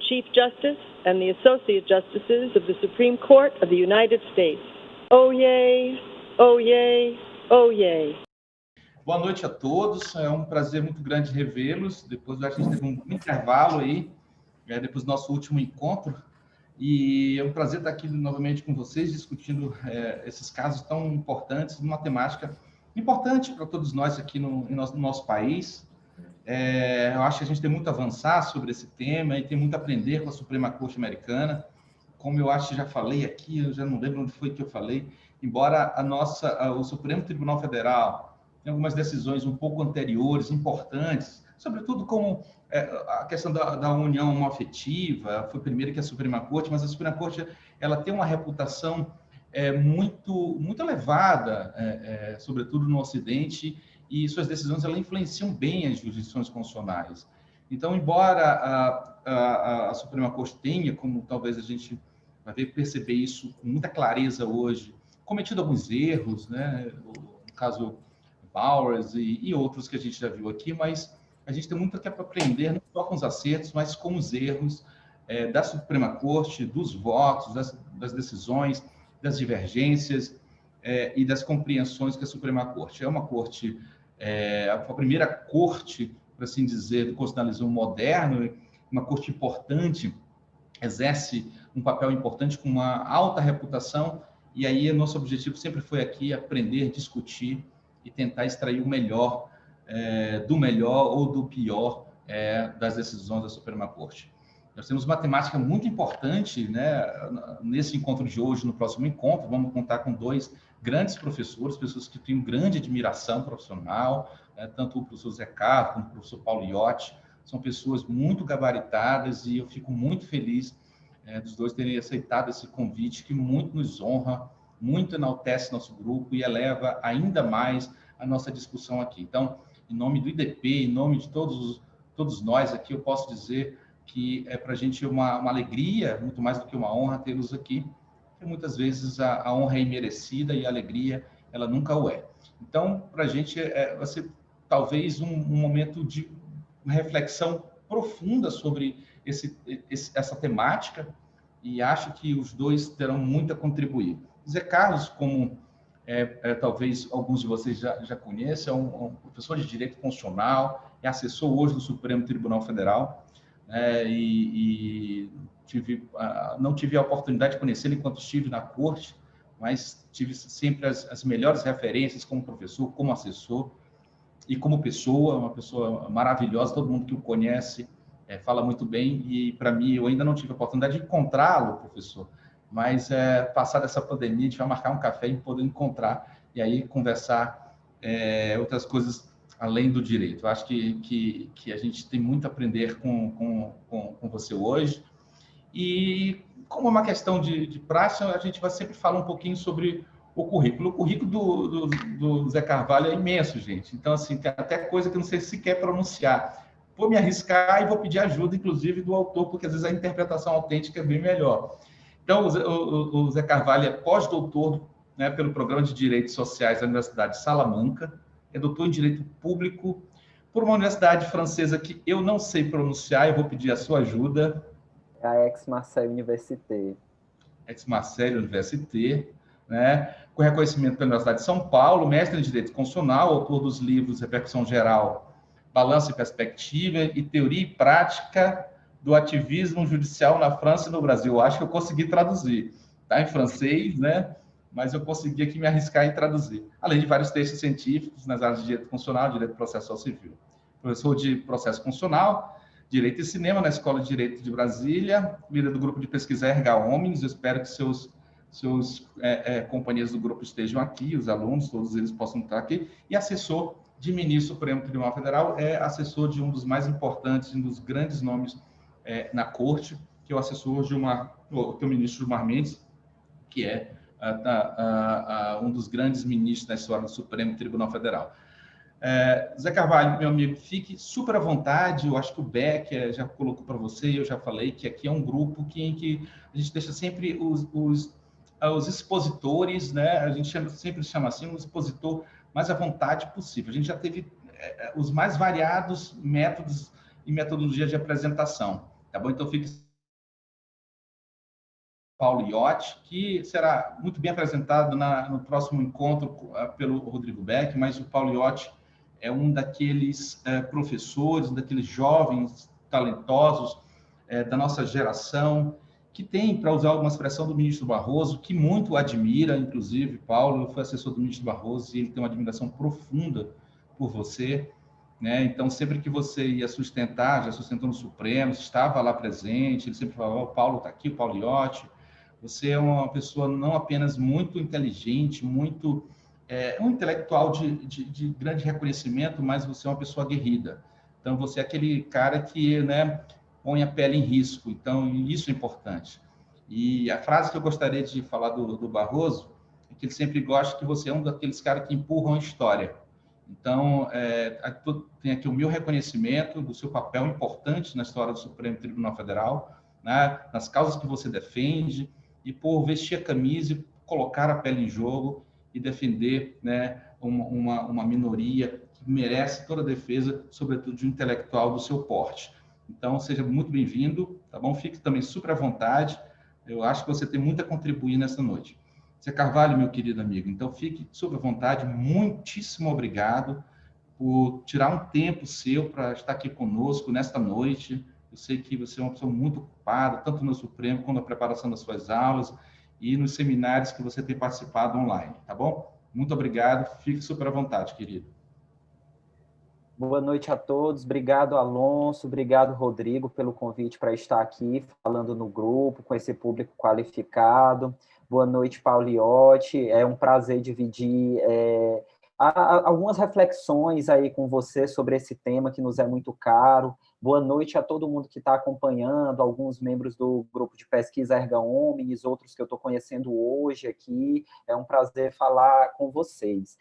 Chief Justice and the Associate Justices of the Supreme Court of the United States. Oh, yay! Oh, yay! Oh, yay! Boa noite a todos, é um prazer muito grande revê-los. Depois a gente teve um intervalo aí, depois do nosso último encontro, e é um prazer estar aqui novamente com vocês, discutindo esses casos tão importantes, uma temática importante para todos nós aqui no nosso país. Eu acho que a gente tem muito a avançar sobre esse tema e tem muito a aprender com a Suprema Corte Americana. Como eu acho que já falei aqui, eu já não lembro onde foi que eu falei, embora o Supremo Tribunal Federal tem algumas decisões um pouco anteriores, importantes, sobretudo como a questão da união homoafetiva, foi primeiro que a Suprema Corte, mas a Suprema Corte ela tem uma reputação muito elevada, sobretudo no Ocidente, e suas decisões ela influenciam bem as jurisdições constitucionais. Então, embora a Suprema Corte tenha, como talvez a gente vai perceber isso com muita clareza hoje, cometido alguns erros, né? No caso Bowers e outros que a gente já viu aqui, mas a gente tem muito que aprender, não só com os acertos, mas com os erros da Suprema Corte, dos votos, das decisões, das divergências e das compreensões que a Suprema Corte é uma corte, a primeira corte, por assim dizer, do constitucionalismo moderno, uma corte importante, exerce um papel importante com uma alta reputação, e aí nosso objetivo sempre foi aqui aprender, discutir e tentar extrair o melhor do melhor ou do pior das decisões da Suprema Corte. Nós temos uma temática muito importante, né, nesse encontro de hoje, no próximo encontro, vamos contar com dois grandes professores, pessoas que têm grande admiração profissional, tanto o professor Zé Carlos como o professor Paulo Iotti, são pessoas muito gabaritadas e eu fico muito feliz dos dois terem aceitado esse convite que muito nos honra, muito enaltece nosso grupo e eleva ainda mais a nossa discussão aqui. Então, em nome do IDP, em nome de todos nós aqui, eu posso dizer que para a gente uma alegria, muito mais do que uma honra, tê-los aqui, porque muitas vezes a honra é imerecida e a alegria, ela nunca o é. Então, para a gente vai ser talvez um momento de uma reflexão profunda sobre essa temática e acho que os dois terão muito a contribuir. Zé Carlos, como talvez alguns de vocês já conheçam, é um professor de Direito Constitucional, é assessor hoje do Supremo Tribunal Federal, não tive a oportunidade de conhecê-lo enquanto estive na corte, mas tive sempre as melhores referências como professor, como assessor e como pessoa, uma pessoa maravilhosa, todo mundo que o conhece fala muito bem, e para mim, eu ainda não tive a oportunidade de encontrá-lo, professor, mas passada essa pandemia, a gente vai marcar um café e poder encontrar e aí conversar outras coisas além do direito. Eu acho que a gente tem muito a aprender com você hoje. E como é uma questão de praxe, a gente vai sempre falar um pouquinho sobre o currículo. O currículo do Zé Carvalho é imenso, gente. Então, assim, tem até coisa que eu não sei se quer pronunciar. Vou me arriscar e vou pedir ajuda, inclusive, do autor, porque às vezes a interpretação autêntica é bem melhor. Então, o Zé Carvalho é pós-doutor, né, pelo Programa de Direitos Sociais da Universidade de Salamanca, é doutor em Direito Público por uma universidade francesa que eu não sei pronunciar, eu vou pedir a sua ajuda. É a Aix-Marseille Université. Aix-Marseille Université, né, com reconhecimento pela Universidade de São Paulo, mestre em Direito Constitucional, autor dos livros Repercussão Geral, Balanço e Perspectiva e Teoria e Prática do Ativismo Judicial na França e no Brasil. Eu acho que eu consegui traduzir. Está em francês, né? Mas eu consegui aqui me arriscar em traduzir. Além de vários textos científicos nas áreas de Direito Constitucional, Direito Processual Civil. Professor de Processo Constitucional, Direito e Cinema na Escola de Direito de Brasília, líder do grupo de pesquisa RH Homens. Eu espero que seus companheiros do grupo estejam aqui, os alunos, todos eles possam estar aqui. E assessor de ministro do Supremo Tribunal Federal, é assessor de um dos mais importantes, um dos grandes nomes na corte, que é o assessor que é o ministro Gilmar Mendes, que é um dos grandes ministros da história do Supremo Tribunal Federal. Zé Carvalho, meu amigo, fique super à vontade. Eu acho que o Beck já colocou para você, eu já falei que aqui é um grupo em que a gente deixa sempre os expositores, né? A gente sempre chama assim, um expositor mais à vontade possível. A gente já teve os mais variados métodos e metodologias de apresentação, tá bom? Então, fique Paulo Iotti, que será muito bem apresentado no próximo encontro pelo Rodrigo Beck, mas o Paulo Iotti é um daqueles professores, daqueles jovens talentosos da nossa geração, que tem, para usar alguma expressão do ministro Barroso, que muito admira, inclusive, Paulo foi assessor do ministro Barroso e ele tem uma admiração profunda por você, né? Então, sempre que você ia sustentar, já sustentou no Supremo, estava lá presente, ele sempre falava, o Paulo está aqui, o Paulo Iotti. Você é uma pessoa não apenas muito inteligente, muito um intelectual de grande reconhecimento, mas você é uma pessoa aguerrida. Então, você é aquele cara que, né, põe a pele em risco. Então, isso é importante. E a frase que eu gostaria de falar do Barroso é que ele sempre gosta que você é um daqueles caras que empurram a história. Então, tem aqui o meu reconhecimento do seu papel importante na história do Supremo Tribunal Federal, né, nas causas que você defende, e por vestir a camisa e colocar a pele em jogo e defender, né, uma minoria que merece toda a defesa, sobretudo de um intelectual do seu porte. Então, seja muito bem-vindo, tá bom? Fique também super à vontade. Eu acho que você tem muito a contribuir nessa noite. Zé Carvalho, meu querido amigo, então fique super à vontade. Muitíssimo obrigado por tirar um tempo seu para estar aqui conosco nesta noite. Eu sei que você é uma pessoa muito ocupada, tanto no Supremo quanto na preparação das suas aulas e nos seminários que você tem participado online, tá bom? Muito obrigado, fique super à vontade, querido. Boa noite a todos, obrigado Alonso, obrigado Rodrigo pelo convite para estar aqui falando no grupo com esse público qualificado. Boa noite, Paulo Iotti, é um prazer dividir algumas reflexões aí com você sobre esse tema que nos é muito caro. Boa noite a todo mundo que está acompanhando, alguns membros do grupo de pesquisa Erga Omnes, outros que eu estou conhecendo hoje aqui. É um prazer falar com vocês.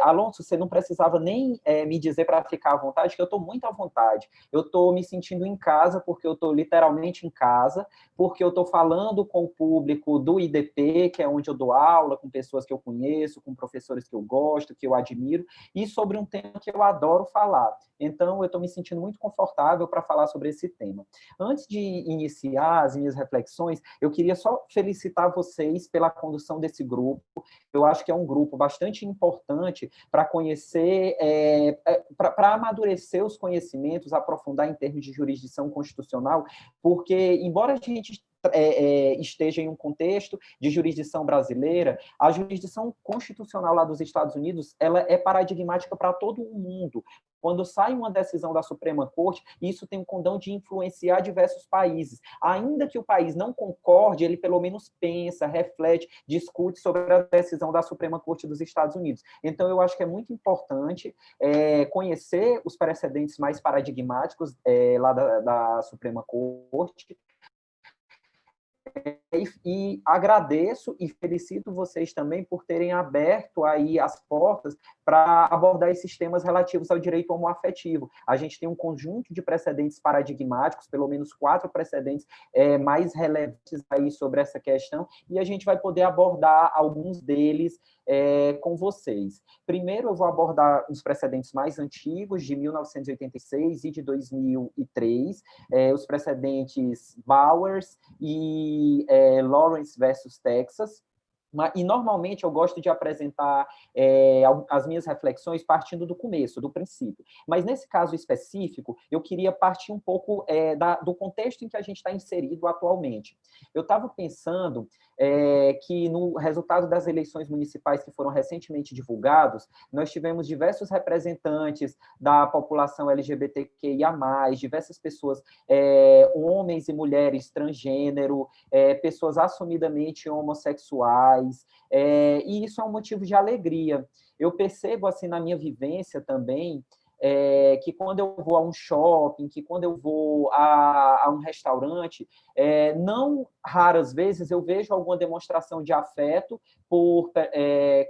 Alonso, você não precisava nem me dizer para ficar à vontade, que eu estou muito à vontade. Eu estou me sentindo em casa, porque eu estou literalmente em casa, porque eu estou falando com o público do IDP, que é onde eu dou aula, com pessoas que eu conheço, com professores que eu gosto, que eu admiro, e sobre um tema que eu adoro falar. Então, eu estou me sentindo muito confortável para falar sobre esse tema. Antes de iniciar as minhas reflexões, eu queria só felicitar vocês pela condução desse grupo. Eu acho que é um grupo bastante importante para conhecer, para amadurecer os conhecimentos, aprofundar em termos de jurisdição constitucional, porque, embora a gente esteja em um contexto de jurisdição brasileira, a jurisdição constitucional lá dos Estados Unidos, ela é paradigmática para todo o mundo. Quando sai uma decisão da Suprema Corte, isso tem o condão de influenciar diversos países. Ainda que o país não concorde, ele pelo menos pensa, reflete, discute sobre a decisão da Suprema Corte dos Estados Unidos. Então, eu acho que é muito importante conhecer os precedentes mais paradigmáticos lá da Suprema Corte, e agradeço e felicito vocês também por terem aberto aí as portas para abordar esses temas relativos ao direito homoafetivo. A gente tem um conjunto de precedentes paradigmáticos, pelo menos 4 precedentes mais relevantes aí sobre essa questão, e a gente vai poder abordar alguns deles com vocês. Primeiro, eu vou abordar os precedentes mais antigos, de 1986 e de 2003, os precedentes Bowers e Lawrence versus Texas. E, normalmente, eu gosto de apresentar as minhas reflexões partindo do começo, do princípio. Mas, nesse caso específico, eu queria partir um pouco do contexto em que a gente está inserido atualmente. Eu estava pensando que, no resultado das eleições municipais que foram recentemente divulgados, nós tivemos diversos representantes da população LGBTQIA+, diversas pessoas, homens e mulheres transgênero, pessoas assumidamente homossexuais, e isso é um motivo de alegria. Eu percebo, assim, na minha vivência também, que quando eu vou a um shopping, que quando eu vou a um restaurante, não raras vezes eu vejo alguma demonstração de afeto por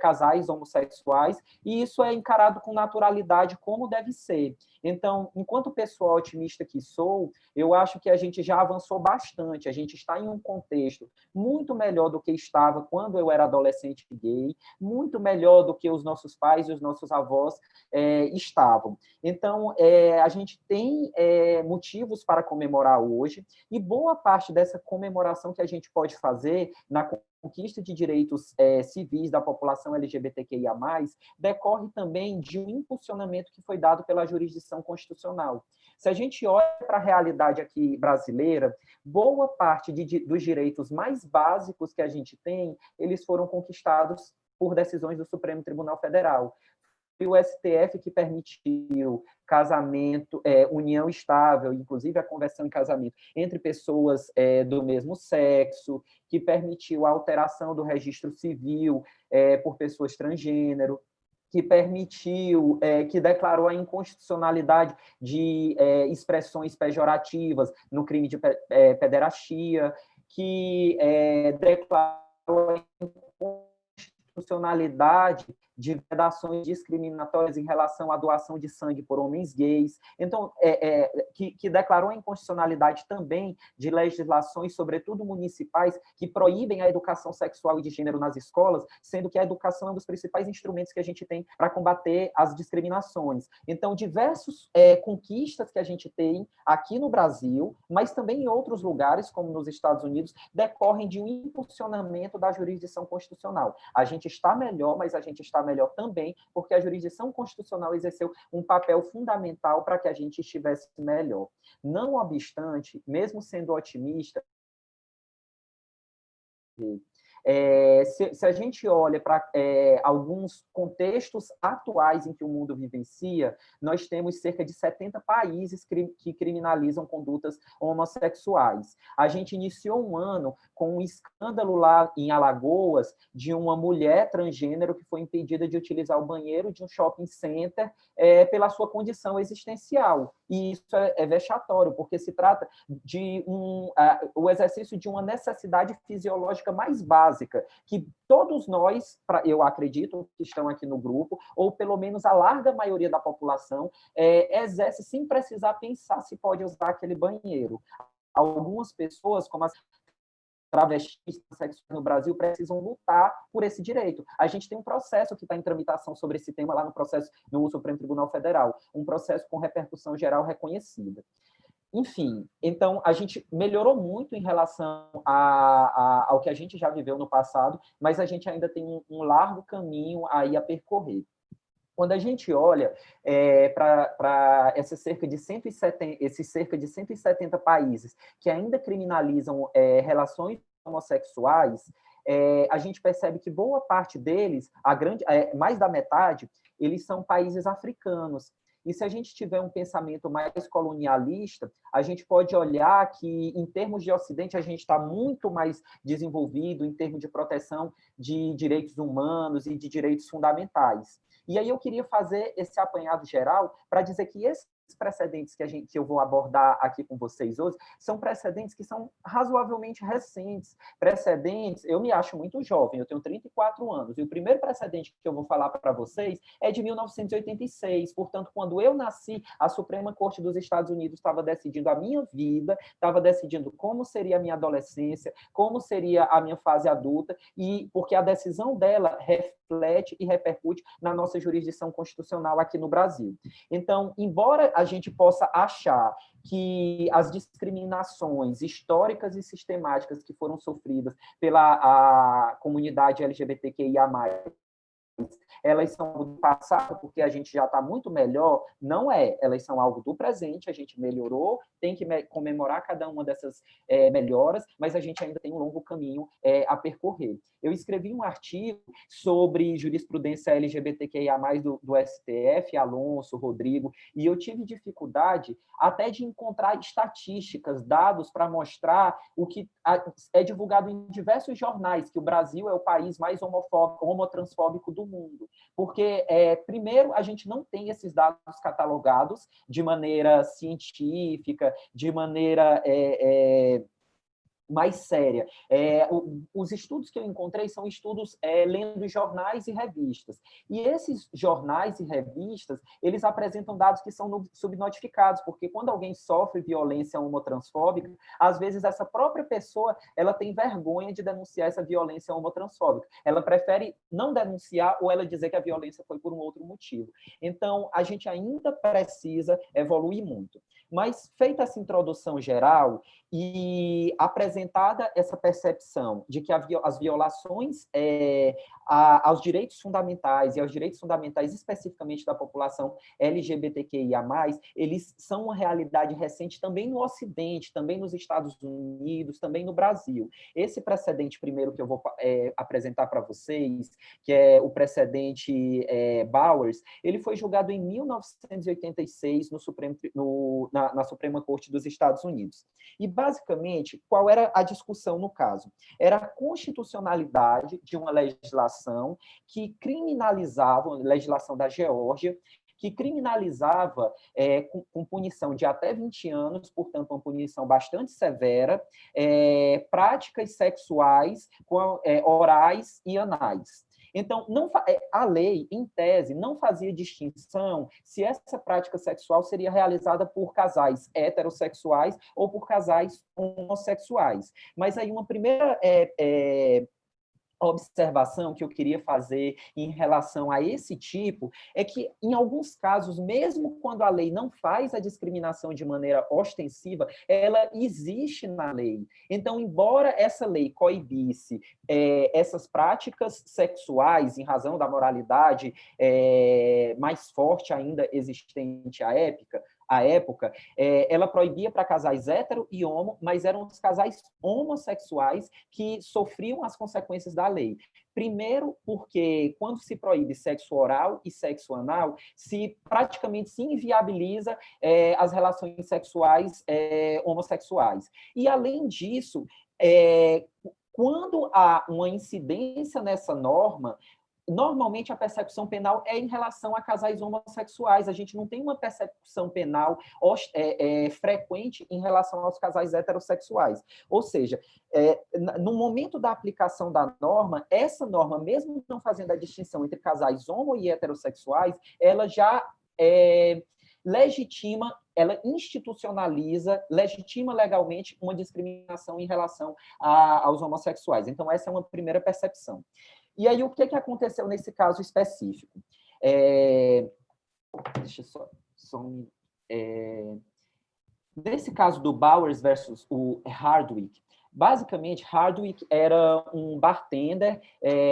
casais homossexuais, e isso é encarado com naturalidade como deve ser. Então, enquanto pessoa otimista que sou, eu acho que a gente já avançou bastante, a gente está em um contexto muito melhor do que estava quando eu era adolescente gay, muito melhor do que os nossos pais e os nossos avós estavam. Então, a gente tem motivos para comemorar hoje, e boa parte dessa comemoração que a gente pode fazer na conquista de direitos civis da população LGBTQIA+, decorre também de um impulsionamento que foi dado pela jurisdição constitucional. Se a gente olha para a realidade aqui brasileira, boa parte dos direitos mais básicos que a gente tem, eles foram conquistados por decisões do Supremo Tribunal Federal. E o STF que permitiu casamento, união estável, inclusive a conversão em casamento entre pessoas do mesmo sexo, que permitiu a alteração do registro civil por pessoas transgênero, que permitiu, que declarou a inconstitucionalidade de expressões pejorativas no crime de pederastia, que declarou a inconstitucionalidade de vedações discriminatórias em relação à doação de sangue por homens gays. Então, que declarou a inconstitucionalidade também de legislações, sobretudo municipais, que proíbem a educação sexual e de gênero nas escolas, sendo que a educação é um dos principais instrumentos que a gente tem para combater as discriminações. Então, diversas conquistas que a gente tem aqui no Brasil, mas também em outros lugares, como nos Estados Unidos, decorrem de um impulsionamento da jurisdição constitucional. A gente está melhor, mas a gente está melhor também porque a jurisdição constitucional exerceu um papel fundamental para que a gente estivesse melhor. Não obstante, mesmo sendo otimista, se a gente olha para alguns contextos atuais em que o mundo vivencia, nós temos cerca de 70 países que criminalizam condutas homossexuais. A gente iniciou um ano com um escândalo lá em Alagoas de uma mulher transgênero que foi impedida de utilizar o banheiro de um shopping center pela sua condição existencial. E isso é vexatório, porque se trata de o exercício de uma necessidade fisiológica mais básica, que todos nós, eu acredito, que estão aqui no grupo, ou pelo menos a larga maioria da população, exerce sem precisar pensar se pode usar aquele banheiro. Algumas pessoas, como as travestis sexuais no Brasil, precisam lutar por esse direito. A gente tem um processo que está em tramitação sobre esse tema lá no Supremo Tribunal Federal, um processo com repercussão geral reconhecida. Enfim, então a gente melhorou muito em relação ao que a gente já viveu no passado, mas a gente ainda tem um largo caminho aí a percorrer. Quando a gente olha para esses cerca de 170 países que ainda criminalizam relações homossexuais, a gente percebe que boa parte deles, mais da metade, eles são países africanos. E se a gente tiver um pensamento mais colonialista, a gente pode olhar que, em termos de Ocidente, a gente está muito mais desenvolvido em termos de proteção de direitos humanos e de direitos fundamentais. E aí eu queria fazer esse apanhado geral para dizer que esses precedentes que eu vou abordar aqui com vocês hoje são precedentes que são razoavelmente recentes. Precedentes, eu me acho muito jovem, eu tenho 34 anos, e o primeiro precedente que eu vou falar para vocês é de 1986. Portanto, quando eu nasci, a Suprema Corte dos Estados Unidos estava decidindo a minha vida, estava decidindo como seria a minha adolescência, como seria a minha fase adulta, e porque a decisão dela reflete e repercute na nossa jurisdição constitucional aqui no Brasil. Então, embora a gente possa achar que as discriminações históricas e sistemáticas que foram sofridas pela comunidade LGBTQIA+, elas são algo do passado, porque a gente já está muito melhor, não é. Elas são algo do presente, a gente melhorou, tem que comemorar cada uma dessas melhoras, mas a gente ainda tem um longo caminho a percorrer. Eu escrevi um artigo sobre jurisprudência LGBTQIA+, do STF, Alonso, Rodrigo, e eu tive dificuldade até de encontrar estatísticas, dados para mostrar o que é divulgado em diversos jornais, que o Brasil é o país mais homotransfóbico do mundo. Porque, primeiro, a gente não tem esses dados catalogados de maneira científica, de maneira mais séria. Os estudos que eu encontrei são estudos lendo jornais e revistas. E esses jornais e revistas, eles apresentam dados que são subnotificados, porque quando alguém sofre violência homotransfóbica, às vezes essa própria pessoa ela tem vergonha de denunciar essa violência homotransfóbica. Ela prefere não denunciar ou ela dizer que a violência foi por um outro motivo. Então, a gente ainda precisa evoluir muito. Mas, feita essa introdução geral e apresentada essa percepção de que as violações aos direitos fundamentais e aos direitos fundamentais especificamente da população LGBTQIA+, eles são uma realidade recente também no Ocidente, também nos Estados Unidos, também no Brasil. Esse precedente primeiro que eu vou apresentar para vocês, que é o precedente Bowers, ele foi julgado em 1986 na Suprema Corte dos Estados Unidos. E, basicamente, qual era a discussão no caso? Era a constitucionalidade de uma legislação que criminalizava, legislação da Geórgia, que criminalizava com punição de até 20 anos, portanto, uma punição bastante severa, práticas sexuais orais e anais. Então, a lei, em tese, não fazia distinção se essa prática sexual seria realizada por casais heterossexuais ou por casais homossexuais. Mas aí uma primeira observação que eu queria fazer em relação a esse tipo é que, em alguns casos, mesmo quando a lei não faz a discriminação de maneira ostensiva, ela existe na lei. Então, embora essa lei coibisse essas práticas sexuais em razão da moralidade mais forte ainda existente à época, ela proibia para casais hétero e homo, mas eram os casais homossexuais que sofriam as consequências da lei. Primeiro, porque quando se proíbe sexo oral e sexo anal, praticamente se inviabiliza as relações sexuais homossexuais. E, além disso, quando há uma incidência nessa norma, normalmente a persecução penal é em relação a casais homossexuais. A gente não tem uma persecução penal frequente em relação aos casais heterossexuais. Ou seja, no momento da aplicação da norma, essa norma, mesmo não fazendo a distinção entre casais homo e heterossexuais, ela já legitima, ela institucionaliza, legitima legalmente uma discriminação em relação aos homossexuais. Então, essa é uma primeira percepção. E aí, o que aconteceu nesse caso específico? Deixa eu só um minuto. Nesse caso do Bowers versus o Hardwick, basicamente, Hardwick era um bartender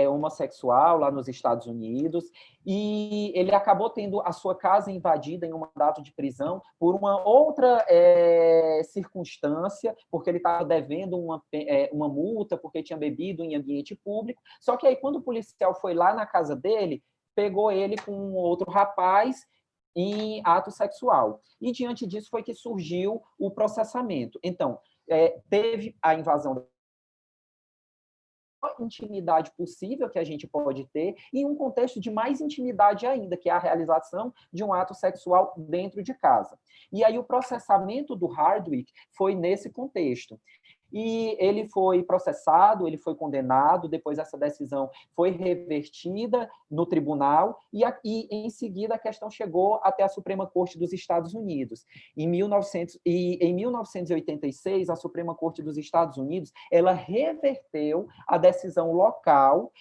homossexual lá nos Estados Unidos e ele acabou tendo a sua casa invadida em um mandato de prisão por uma outra circunstância, porque ele estava devendo uma multa, porque tinha bebido em ambiente público. Só que aí, quando o policial foi lá na casa dele, pegou ele com um outro rapaz em ato sexual. E, diante disso, foi que surgiu o processamento. Então, teve a invasão da intimidade possível que a gente pode ter e um contexto de mais intimidade ainda, que é a realização de um ato sexual dentro de casa. E aí o processamento do Hardwick foi nesse contexto. E ele foi processado, ele foi condenado, depois essa decisão foi revertida no tribunal e em seguida, a questão chegou até a Suprema Corte dos Estados Unidos. Em 1986, a Suprema Corte dos Estados Unidos ela reverteu a decisão local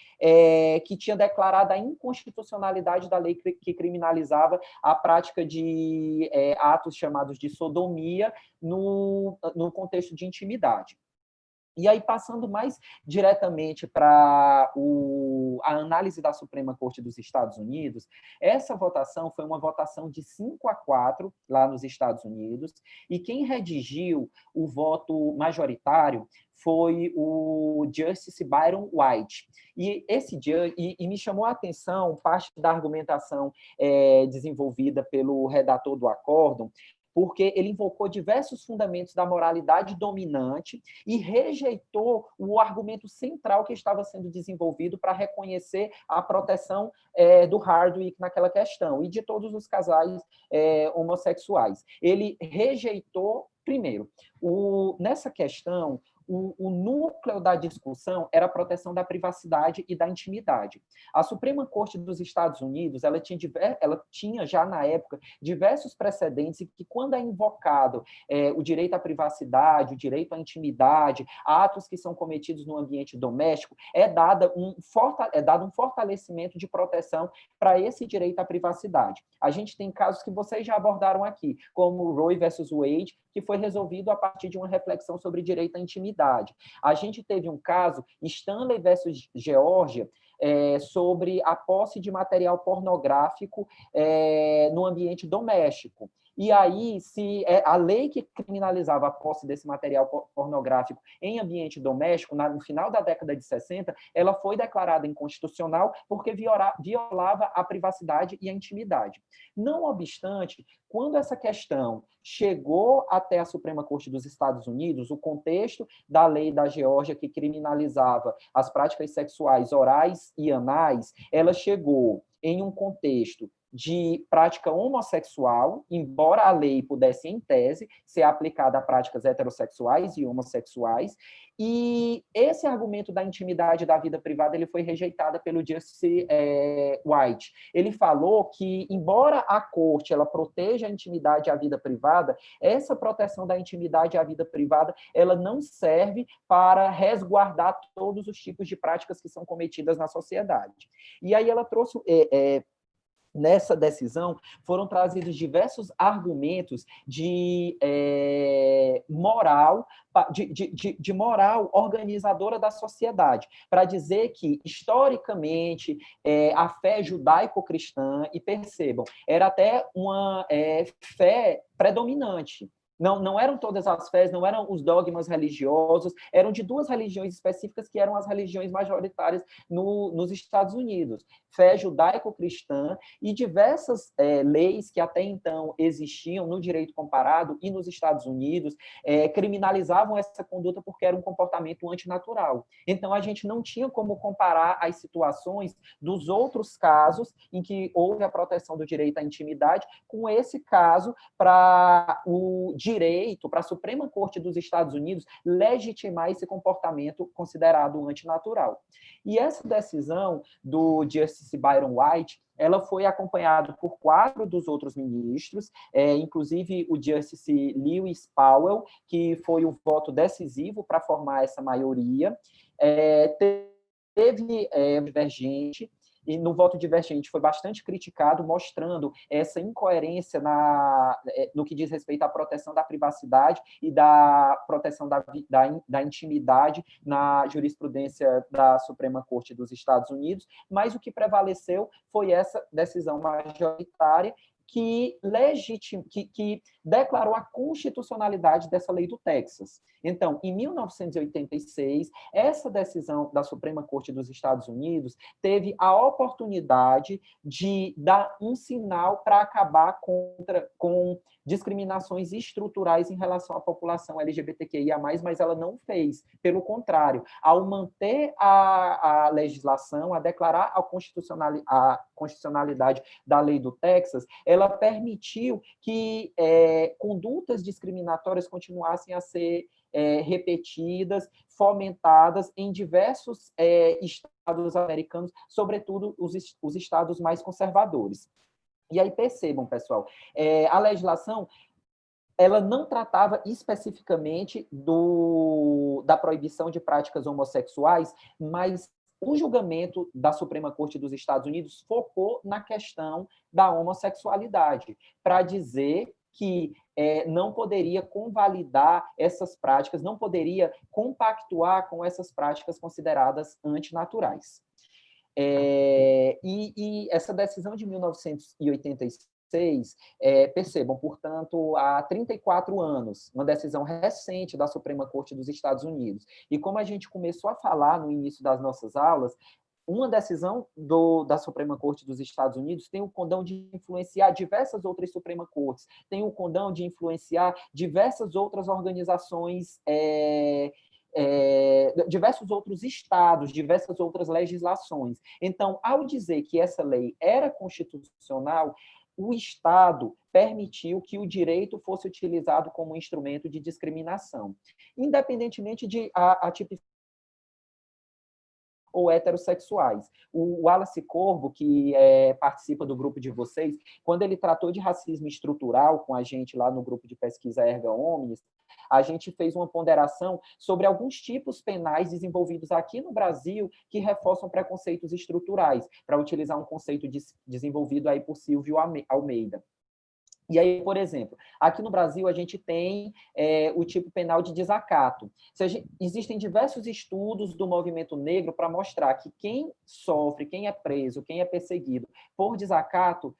que tinha declarado a inconstitucionalidade da lei que criminalizava a prática de atos chamados de sodomia no contexto de intimidade. E aí, passando mais diretamente para a análise da Suprema Corte dos Estados Unidos, essa votação foi uma votação de 5-4 lá nos Estados Unidos, e quem redigiu o voto majoritário foi o Justice Byron White. E me chamou a atenção parte da argumentação desenvolvida pelo redator do acórdão, porque ele invocou diversos fundamentos da moralidade dominante e rejeitou o argumento central que estava sendo desenvolvido para reconhecer a proteção do Hardwick naquela questão e de todos os casais homossexuais. Ele rejeitou, primeiro, nessa questão, o núcleo da discussão era a proteção da privacidade e da intimidade. A Suprema Corte dos Estados Unidos, ela tinha já na época diversos precedentes que, quando é invocado o direito à privacidade, o direito à intimidade, atos que são cometidos no ambiente doméstico, é dado um fortalecimento de proteção para esse direito à privacidade. A gente tem casos que vocês já abordaram aqui, como Roe versus Wade, que foi resolvido a partir de uma reflexão sobre direito à intimidade. A gente teve um caso, Stanley versus Geórgia, sobre a posse de material pornográfico no ambiente doméstico. E aí, se a lei que criminalizava a posse desse material pornográfico em ambiente doméstico, no final da década de 60, ela foi declarada inconstitucional porque violava a privacidade e a intimidade. Não obstante, quando essa questão chegou até a Suprema Corte dos Estados Unidos, o contexto da lei da Geórgia que criminalizava as práticas sexuais orais e anais, ela chegou em um contexto de prática homossexual, embora a lei pudesse, em tese, ser aplicada a práticas heterossexuais e homossexuais, e esse argumento da intimidade da vida privada ele foi rejeitado pelo Justice White. Ele falou que, embora a corte ela proteja a intimidade e a vida privada, essa proteção da intimidade e a vida privada ela não serve para resguardar todos os tipos de práticas que são cometidas na sociedade. E aí ela trouxe... Nessa decisão, foram trazidos diversos argumentos de moral organizadora da sociedade, para dizer que, historicamente, a fé judaico-cristã, e percebam, era até uma fé predominante. Não eram todas as fés, não eram os dogmas religiosos, eram de duas religiões específicas que eram as religiões majoritárias nos Estados Unidos. Fé judaico-cristã e diversas leis que até então existiam no direito comparado e nos Estados Unidos criminalizavam essa conduta porque era um comportamento antinatural. Então, a gente não tinha como comparar as situações dos outros casos em que houve a proteção do direito à intimidade com esse caso para o direito, para a Suprema Corte dos Estados Unidos legitimar esse comportamento considerado antinatural. E essa decisão do Justice Byron White, ela foi acompanhada por 4 dos outros ministros, inclusive o Justice Lewis Powell, que foi o voto decisivo para formar essa maioria. Teve divergente, e no voto divergente foi bastante criticado, mostrando essa incoerência no que diz respeito à proteção da privacidade e da proteção da intimidade na jurisprudência da Suprema Corte dos Estados Unidos, mas o que prevaleceu foi essa decisão majoritária que declarou a constitucionalidade dessa lei do Texas. Então, em 1986, essa decisão da Suprema Corte dos Estados Unidos teve a oportunidade de dar um sinal para acabar com discriminações estruturais em relação à população LGBTQIA+, mas ela não fez. Pelo contrário, ao manter a legislação, a declarar a constitucionalidade da lei do Texas, ela permitiu que condutas discriminatórias continuassem a ser repetidas, fomentadas em diversos estados americanos, sobretudo os estados mais conservadores. E aí percebam, pessoal, a legislação ela não tratava especificamente da proibição de práticas homossexuais, mas o julgamento da Suprema Corte dos Estados Unidos focou na questão da homossexualidade, para dizer que não poderia convalidar essas práticas, não poderia compactuar com essas práticas consideradas antinaturais. E essa decisão de 1986, percebam, portanto, há 34 anos, uma decisão recente da Suprema Corte dos Estados Unidos. E como a gente começou a falar no início das nossas aulas, uma decisão da Suprema Corte dos Estados Unidos tem o condão de influenciar diversas outras Suprema Cortes, tem o condão de influenciar diversas outras organizações, diversos outros estados, diversas outras legislações. Então, ao dizer que essa lei era constitucional, o Estado permitiu que o direito fosse utilizado como instrumento de discriminação, independentemente de a tipificação ou heterossexuais. O Wallace Corbo, que participa do grupo de vocês, quando ele tratou de racismo estrutural com a gente lá no grupo de pesquisa Erga Omnes, a gente fez uma ponderação sobre alguns tipos penais desenvolvidos aqui no Brasil que reforçam preconceitos estruturais, para utilizar um conceito desenvolvido aí por Silvio Almeida. E aí, por exemplo, aqui no Brasil a gente tem o tipo penal de desacato. Existem diversos estudos do movimento negro para mostrar que quem sofre, quem é preso, quem é perseguido por desacato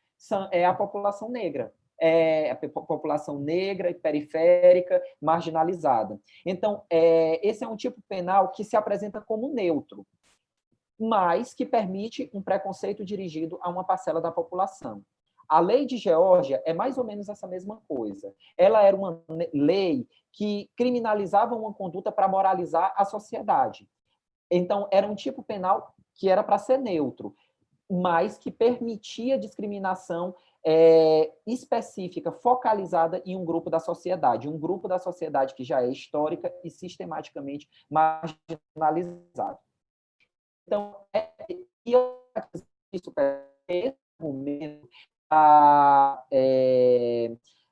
é a população negra. É a população negra, periférica, marginalizada. Então, esse é um tipo penal que se apresenta como neutro, mas que permite um preconceito dirigido a uma parcela da população. A lei de Geórgia é mais ou menos essa mesma coisa. Ela era uma lei que criminalizava uma conduta para moralizar a sociedade. Então, era um tipo penal que era para ser neutro, mas que permitia discriminação específica, focalizada em um grupo da sociedade que já é histórica e sistematicamente marginalizado. Então, isso é momento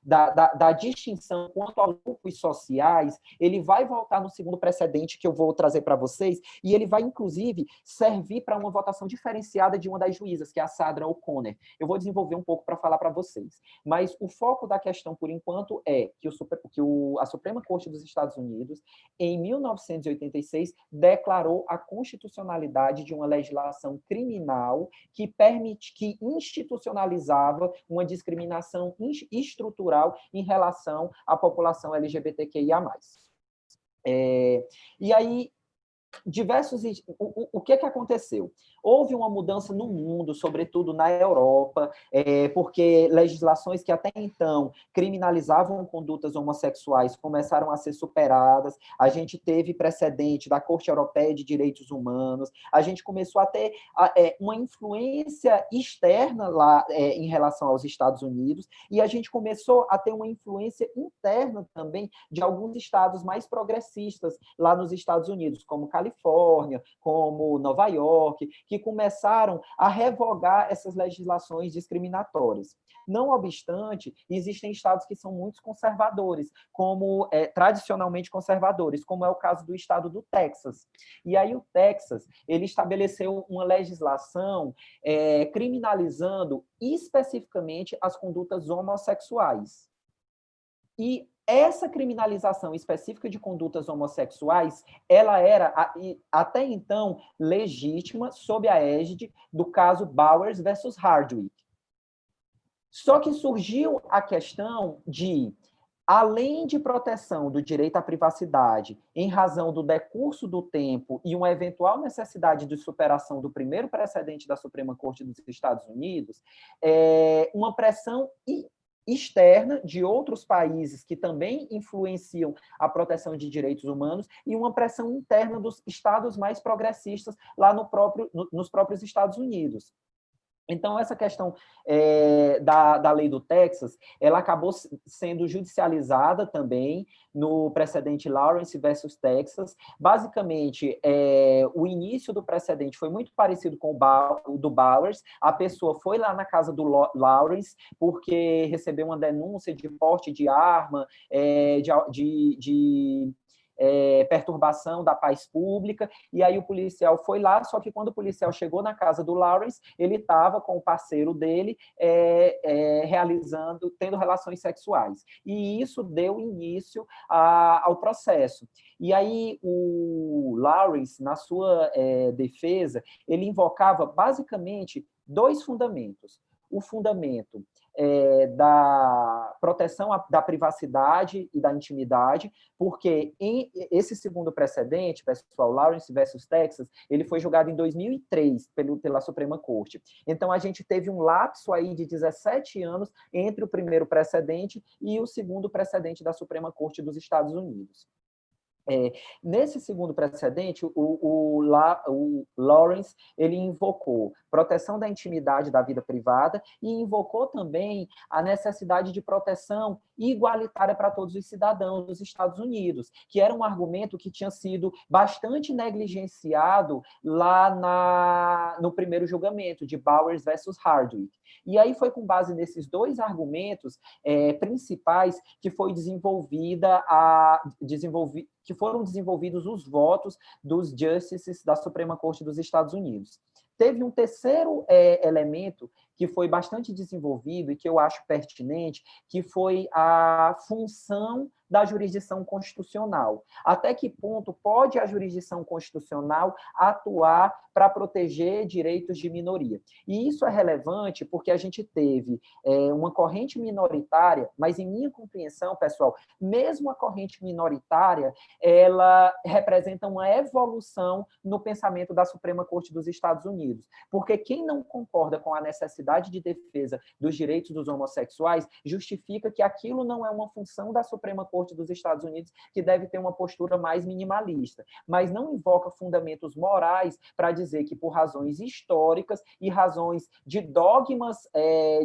da distinção quanto aos grupos sociais, ele vai voltar no segundo precedente que eu vou trazer para vocês, e ele vai, inclusive, servir para uma votação diferenciada de uma das juízas, que é a Sandra O'Connor. Eu vou desenvolver um pouco para falar para vocês. Mas o foco da questão, por enquanto, é que a Suprema Corte dos Estados Unidos, em 1986, declarou a constitucionalidade de uma legislação criminal que institucionalizava uma discriminação estrutural em relação à população LGBTQIA+. E aí, o que aconteceu? Houve uma mudança no mundo, sobretudo na Europa, porque legislações que até então criminalizavam condutas homossexuais começaram a ser superadas, a gente teve precedente da Corte Europeia de Direitos Humanos, a gente começou a ter uma influência externa lá em relação aos Estados Unidos, e a gente começou a ter uma influência interna também de alguns estados mais progressistas lá nos Estados Unidos, como Califórnia, como Nova York, que começaram a revogar essas legislações discriminatórias. Não obstante, existem estados que são muito conservadores, como tradicionalmente conservadores, como é o caso do estado do Texas. E aí o Texas, ele estabeleceu uma legislação criminalizando especificamente as condutas homossexuais. E essa criminalização específica de condutas homossexuais, ela era, até então, legítima sob a égide do caso Bowers versus Hardwick. Só que surgiu a questão de, além de proteção do direito à privacidade, em razão do decurso do tempo e uma eventual necessidade de superação do primeiro precedente da Suprema Corte dos Estados Unidos, uma pressão externa de outros países que também influenciam a proteção de direitos humanos e uma pressão interna dos estados mais progressistas lá nos próprios Estados Unidos. Então, essa questão da lei do Texas, ela acabou sendo judicializada também no precedente Lawrence versus Texas. Basicamente, o início do precedente foi muito parecido com o do Bowers. A pessoa foi lá na casa do Lawrence porque recebeu uma denúncia de porte de arma, de perturbação da paz pública, e aí o policial foi lá, só que quando o policial chegou na casa do Lawrence, ele estava com o parceiro dele tendo relações sexuais. E isso deu início ao processo. E aí o Lawrence, na sua defesa, ele invocava basicamente dois fundamentos. O fundamento da proteção da privacidade e da intimidade, porque esse segundo precedente, pessoal, Lawrence versus Texas, ele foi julgado em 2003 pela Suprema Corte. Então, a gente teve um lapso aí de 17 anos entre o primeiro precedente e o segundo precedente da Suprema Corte dos Estados Unidos. Nesse segundo precedente, o Lawrence ele invocou proteção da intimidade da vida privada e invocou também a necessidade de proteção igualitária para todos os cidadãos dos Estados Unidos, que era um argumento que tinha sido bastante negligenciado lá no primeiro julgamento de Bowers versus Hardwick. E aí foi com base nesses dois argumentos principais que foi que foram desenvolvidos os votos dos justices da Suprema Corte dos Estados Unidos. Teve um terceiro elemento que foi bastante desenvolvido e que eu acho pertinente, que foi a função da jurisdição constitucional. Até que ponto pode a jurisdição constitucional atuar para proteger direitos de minoria? E isso é relevante porque a gente teve uma corrente minoritária, mas em minha compreensão, pessoal, mesmo a corrente minoritária, ela representa uma evolução no pensamento da Suprema Corte dos Estados Unidos. Porque quem não concorda com a necessidade de defesa dos direitos dos homossexuais justifica que aquilo não é uma função da Suprema Corte dos Estados Unidos, que deve ter uma postura mais minimalista, mas não invoca fundamentos morais para dizer que, por razões históricas e razões de dogmas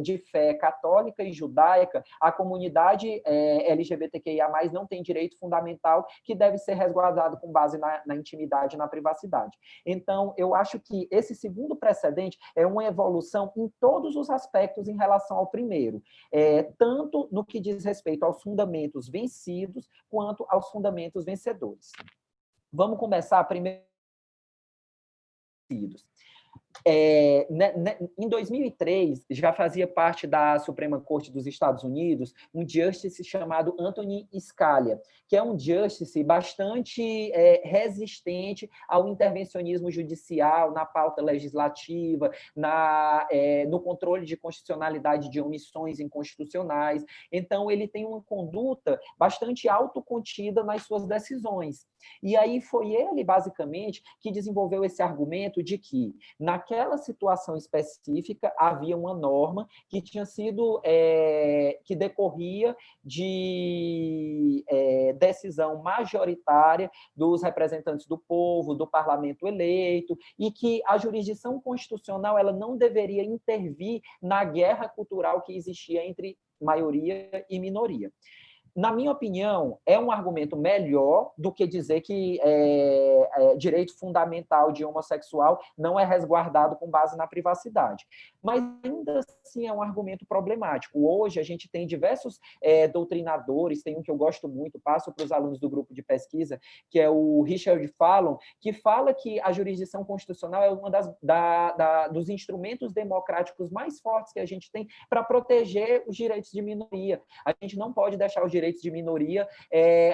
de fé católica e judaica, a comunidade LGBTQIA+, não tem direito fundamental que deve ser resguardado com base na intimidade e na privacidade. Então, eu acho que esse segundo precedente é uma evolução em todos os aspectos em relação ao primeiro, tanto no que diz respeito aos fundamentos vencidos, quanto aos fundamentos vencedores. Vamos começar primeiro. Em 2003, já fazia parte da Suprema Corte dos Estados Unidos um justice chamado Anthony Scalia, que é um justice bastante resistente ao intervencionismo judicial, na pauta legislativa, no controle de constitucionalidade de omissões inconstitucionais. Então, ele tem uma conduta bastante autocontida nas suas decisões. E aí foi ele, basicamente, que desenvolveu esse argumento de que, naquela situação específica, havia uma norma que tinha sido, que decorria de decisão majoritária dos representantes do povo, do parlamento eleito, e que a jurisdição constitucional ela não deveria intervir na guerra cultural que existia entre maioria e minoria. Na minha opinião, é um argumento melhor do que dizer que direito fundamental de homossexual não é resguardado com base na privacidade. Mas, ainda assim, é um argumento problemático. Hoje, a gente tem diversos doutrinadores, tem um que eu gosto muito, passo para os alunos do grupo de pesquisa, que é o Richard Fallon, que fala que a jurisdição constitucional é uma dos instrumentos democráticos mais fortes que a gente tem para proteger os direitos de minoria. A gente não pode deixar os direitos de minoria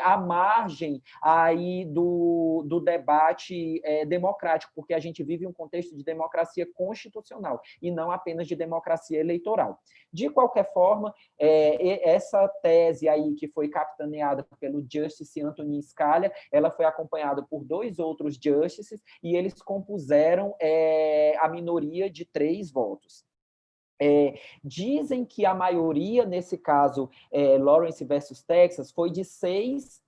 à margem aí do debate democrático, porque a gente vive um contexto de democracia constitucional e não apenas de democracia eleitoral. De qualquer forma, essa tese aí que foi capitaneada pelo Justice Anthony Scalia, ela foi acompanhada por 2 outros justices e eles compuseram a minoria de 3 votos. Dizem que a maioria, nesse caso, Lawrence versus Texas, foi de 6-3,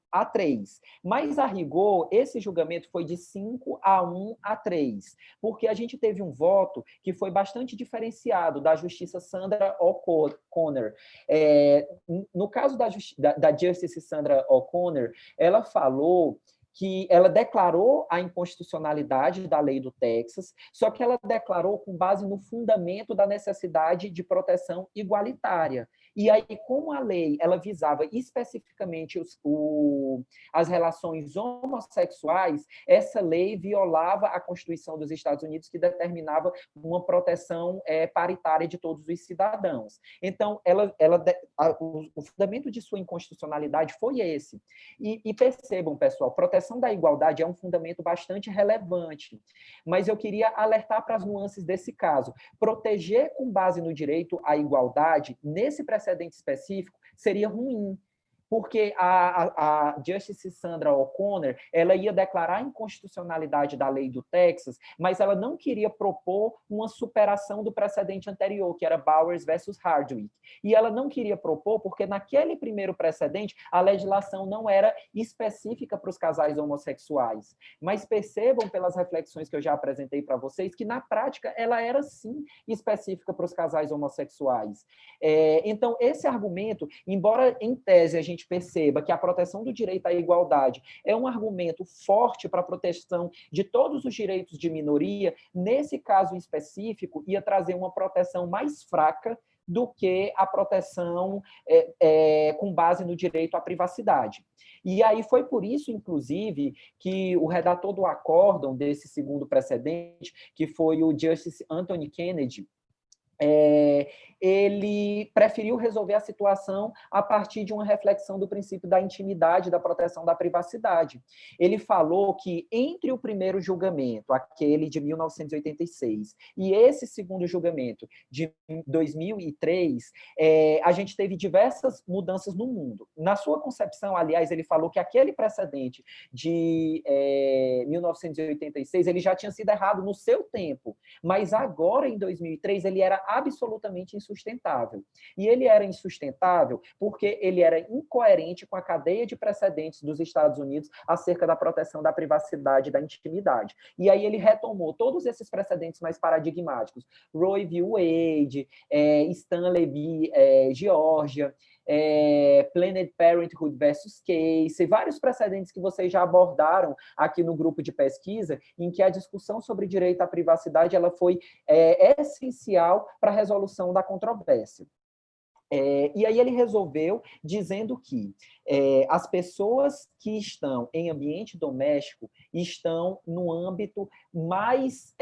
mas, a rigor, esse julgamento foi de 5-1-3, porque a gente teve um voto que foi bastante diferenciado da justiça Sandra O'Connor. No caso da Justice Sandra O'Connor, ela falou que ela declarou a inconstitucionalidade da lei do Texas, só que ela declarou com base no fundamento da necessidade de proteção igualitária. E aí, como a lei ela visava especificamente as relações homossexuais, essa lei violava a Constituição dos Estados Unidos, que determinava uma proteção paritária de todos os cidadãos. Então, o fundamento de sua inconstitucionalidade foi esse. E percebam, pessoal, proteção da igualdade é um fundamento bastante relevante, mas eu queria alertar para as nuances desse caso. Proteger com base no direito à igualdade, nesse precedente específico, seria ruim, porque a Justice Sandra O'Connor, ela ia declarar a inconstitucionalidade da lei do Texas, mas ela não queria propor uma superação do precedente anterior, que era Bowers versus Hardwick. E ela não queria propor porque naquele primeiro precedente a legislação não era específica para os casais homossexuais. Mas percebam pelas reflexões que eu já apresentei para vocês que na prática ela era sim específica para os casais homossexuais. Então esse argumento, embora em tese a gente perceba que a proteção do direito à igualdade é um argumento forte para a proteção de todos os direitos de minoria, nesse caso em específico ia trazer uma proteção mais fraca do que a proteção com base no direito à privacidade. E aí foi por isso, inclusive, que o redator do acórdão desse segundo precedente, que foi o Justice Anthony Kennedy, ele preferiu resolver a situação a partir de uma reflexão do princípio da intimidade e da proteção da privacidade. Ele falou que entre o primeiro julgamento, aquele de 1986, e esse segundo julgamento de 2003, a gente teve diversas mudanças no mundo. Na sua concepção, aliás, ele falou que aquele precedente de 1986 ele já tinha sido errado no seu tempo, mas agora, em 2003, ele era absolutamente insustentável. E ele era insustentável porque ele era incoerente com a cadeia de precedentes dos Estados Unidos acerca da proteção da privacidade e da intimidade. E aí ele retomou todos esses precedentes mais paradigmáticos, Roe v. Wade, Stanley v. Georgia, Planned Parenthood versus Casey, vários precedentes que vocês já abordaram aqui no grupo de pesquisa, em que a discussão sobre direito à privacidade ela foi essencial para a resolução da controvérsia. E aí ele resolveu dizendo que as pessoas que estão em ambiente doméstico estão no âmbito mais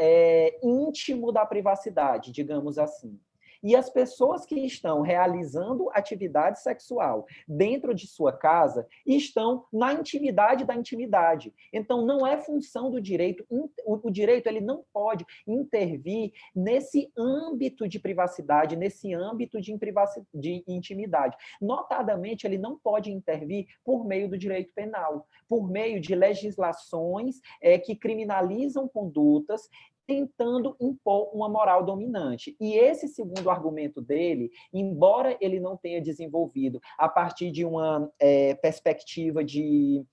íntimo da privacidade, digamos assim. E as pessoas que estão realizando atividade sexual dentro de sua casa estão na intimidade da intimidade. Então, não é função do direito, o direito ele não pode intervir nesse âmbito de privacidade, nesse âmbito de intimidade. Notadamente, ele não pode intervir por meio do direito penal, por meio de legislações que criminalizam condutas tentando impor uma moral dominante. E esse segundo argumento dele, embora ele não tenha desenvolvido a partir de uma perspectiva de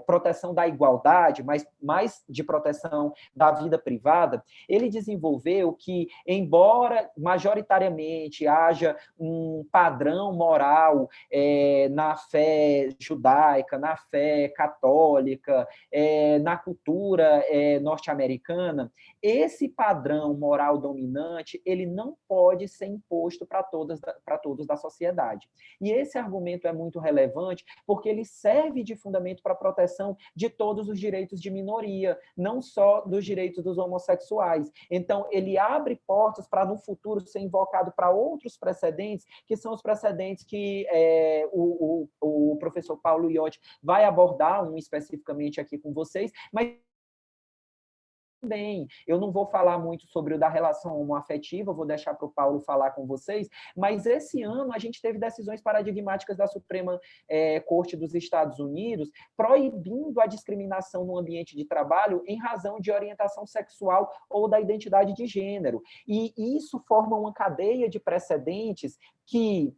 proteção da igualdade, mas mais de proteção da vida privada, ele desenvolveu que, embora majoritariamente haja um padrão moral na fé judaica, na fé católica, na cultura norte-americana, esse padrão moral dominante, ele não pode ser imposto para todos da sociedade. E esse argumento é muito relevante porque ele serve de fundamento para a proteção de todos os direitos de minoria, não só dos direitos dos homossexuais. Então, ele abre portas para, no futuro, ser invocado para outros precedentes, que são os precedentes que o professor Paulo Iotti vai abordar, um especificamente aqui com vocês, mas bem, eu não vou falar muito sobre o da relação homoafetiva, vou deixar para o Paulo falar com vocês, mas esse ano a gente teve decisões paradigmáticas da Suprema Corte dos Estados Unidos proibindo a discriminação no ambiente de trabalho em razão de orientação sexual ou da identidade de gênero. E isso forma uma cadeia de precedentes que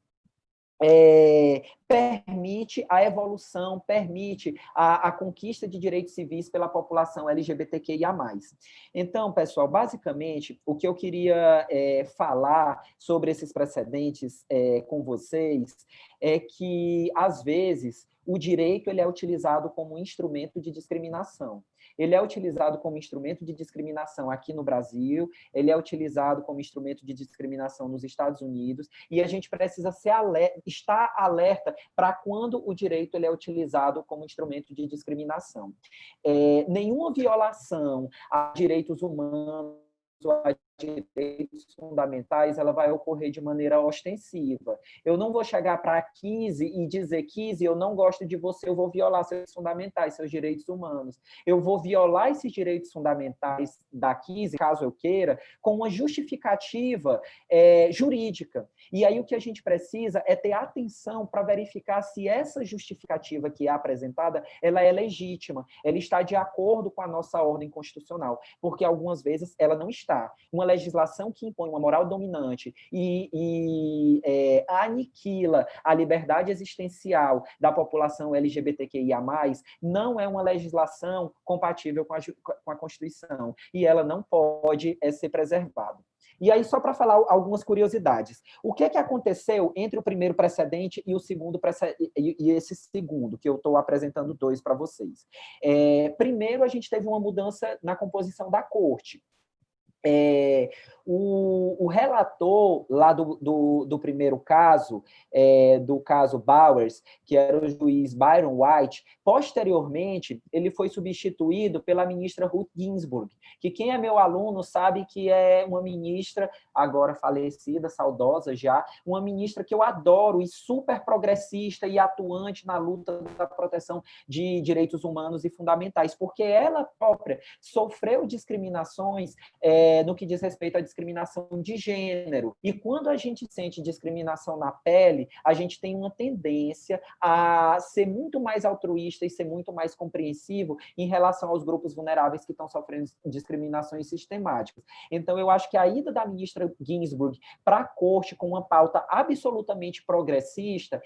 permite a evolução, permite a conquista de direitos civis pela população LGBTQIA+. Então, pessoal, basicamente, o que eu queria falar sobre esses precedentes com vocês é que, às vezes, o direito ele é utilizado como instrumento de discriminação. Ele é utilizado como instrumento de discriminação aqui no Brasil, ele é utilizado como instrumento de discriminação nos Estados Unidos, e a gente precisa estar alerta para quando o direito ele é utilizado como instrumento de discriminação. Nenhuma violação a direitos humanos ou a direitos fundamentais, ela vai ocorrer de maneira ostensiva. Eu não vou chegar para a Kise e dizer: Kise, eu não gosto de você, eu vou violar seus fundamentais, seus direitos humanos. Eu vou violar esses direitos fundamentais da Kise, caso eu queira, com uma justificativa jurídica. E aí o que a gente precisa é ter atenção para verificar se essa justificativa que é apresentada, ela é legítima, ela está de acordo com a nossa ordem constitucional, porque algumas vezes ela não está. Uma legislação que impõe uma moral dominante e aniquila a liberdade existencial da população LGBTQIA+, não é uma legislação compatível com a Constituição, e ela não pode ser preservada. E aí, só para falar algumas curiosidades. O que aconteceu entre o primeiro precedente e o segundo e esse segundo, que eu estou apresentando dois para vocês? Primeiro, a gente teve uma mudança na composição da corte. O relator lá do primeiro caso, do caso Bowers, que era o juiz Byron White, posteriormente, ele foi substituído pela ministra Ruth Ginsburg, que quem é meu aluno sabe que é uma ministra, agora falecida, saudosa já, uma ministra que eu adoro e super progressista e atuante na luta da proteção de direitos humanos e fundamentais, porque ela própria sofreu discriminações no que diz respeito à discriminação de gênero. E quando a gente sente discriminação na pele, a gente tem uma tendência a ser muito mais altruísta e ser muito mais compreensivo em relação aos grupos vulneráveis que estão sofrendo discriminações sistemáticas. Então, eu acho que a ida da ministra Ginsburg para a corte com uma pauta absolutamente progressista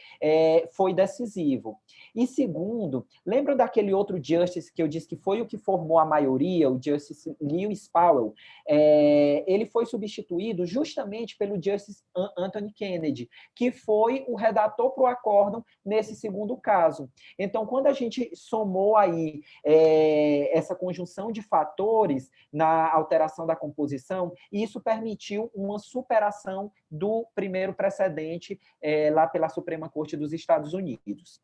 foi decisivo. E segundo, lembram daquele outro Justice que eu disse que foi o que formou a maioria, o Justice Lewis Powell? Ele foi substituído justamente pelo Justice Anthony Kennedy, que foi o redator para o acórdão nesse segundo caso. Então, quando a gente somou aí essa conjunção de fatores na alteração da composição, isso permitiu uma superação do primeiro precedente lá pela Suprema Corte dos Estados Unidos.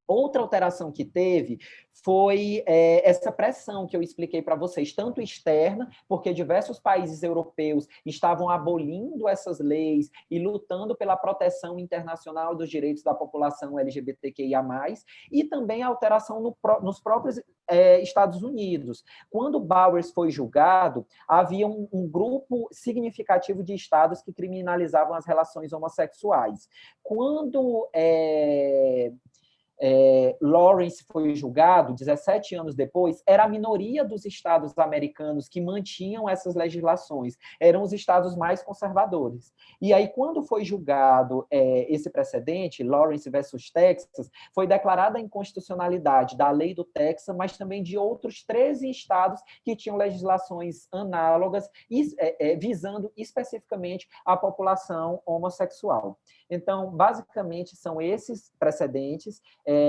Outra alteração que teve foi essa pressão que eu expliquei para vocês, tanto externa, porque diversos países europeus estavam abolindo essas leis e lutando pela proteção internacional dos direitos da população LGBTQIA+, e também a alteração nos próprios Estados Unidos. Quando Bowers foi julgado, havia um grupo significativo de estados que criminalizavam as relações homossexuais. Quando Lawrence foi julgado, 17 anos depois, era a minoria dos estados americanos que mantinham essas legislações, eram os estados mais conservadores. E aí, quando foi julgado esse precedente, Lawrence versus Texas, foi declarada a inconstitucionalidade da lei do Texas, mas também de outros 13 estados que tinham legislações análogas, visando especificamente a população homossexual. Então, basicamente, são esses precedentes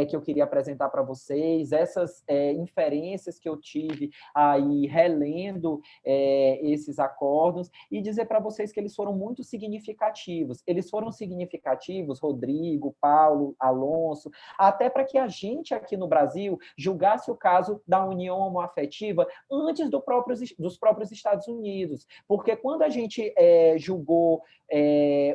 que eu queria apresentar para vocês, essas inferências que eu tive aí relendo esses acordos, e dizer para vocês que eles foram muito significativos. Eles foram significativos, Rodrigo, Paulo, Alonso, até para que a gente aqui no Brasil julgasse o caso da união homoafetiva antes dos próprios Estados Unidos, porque quando a gente julgou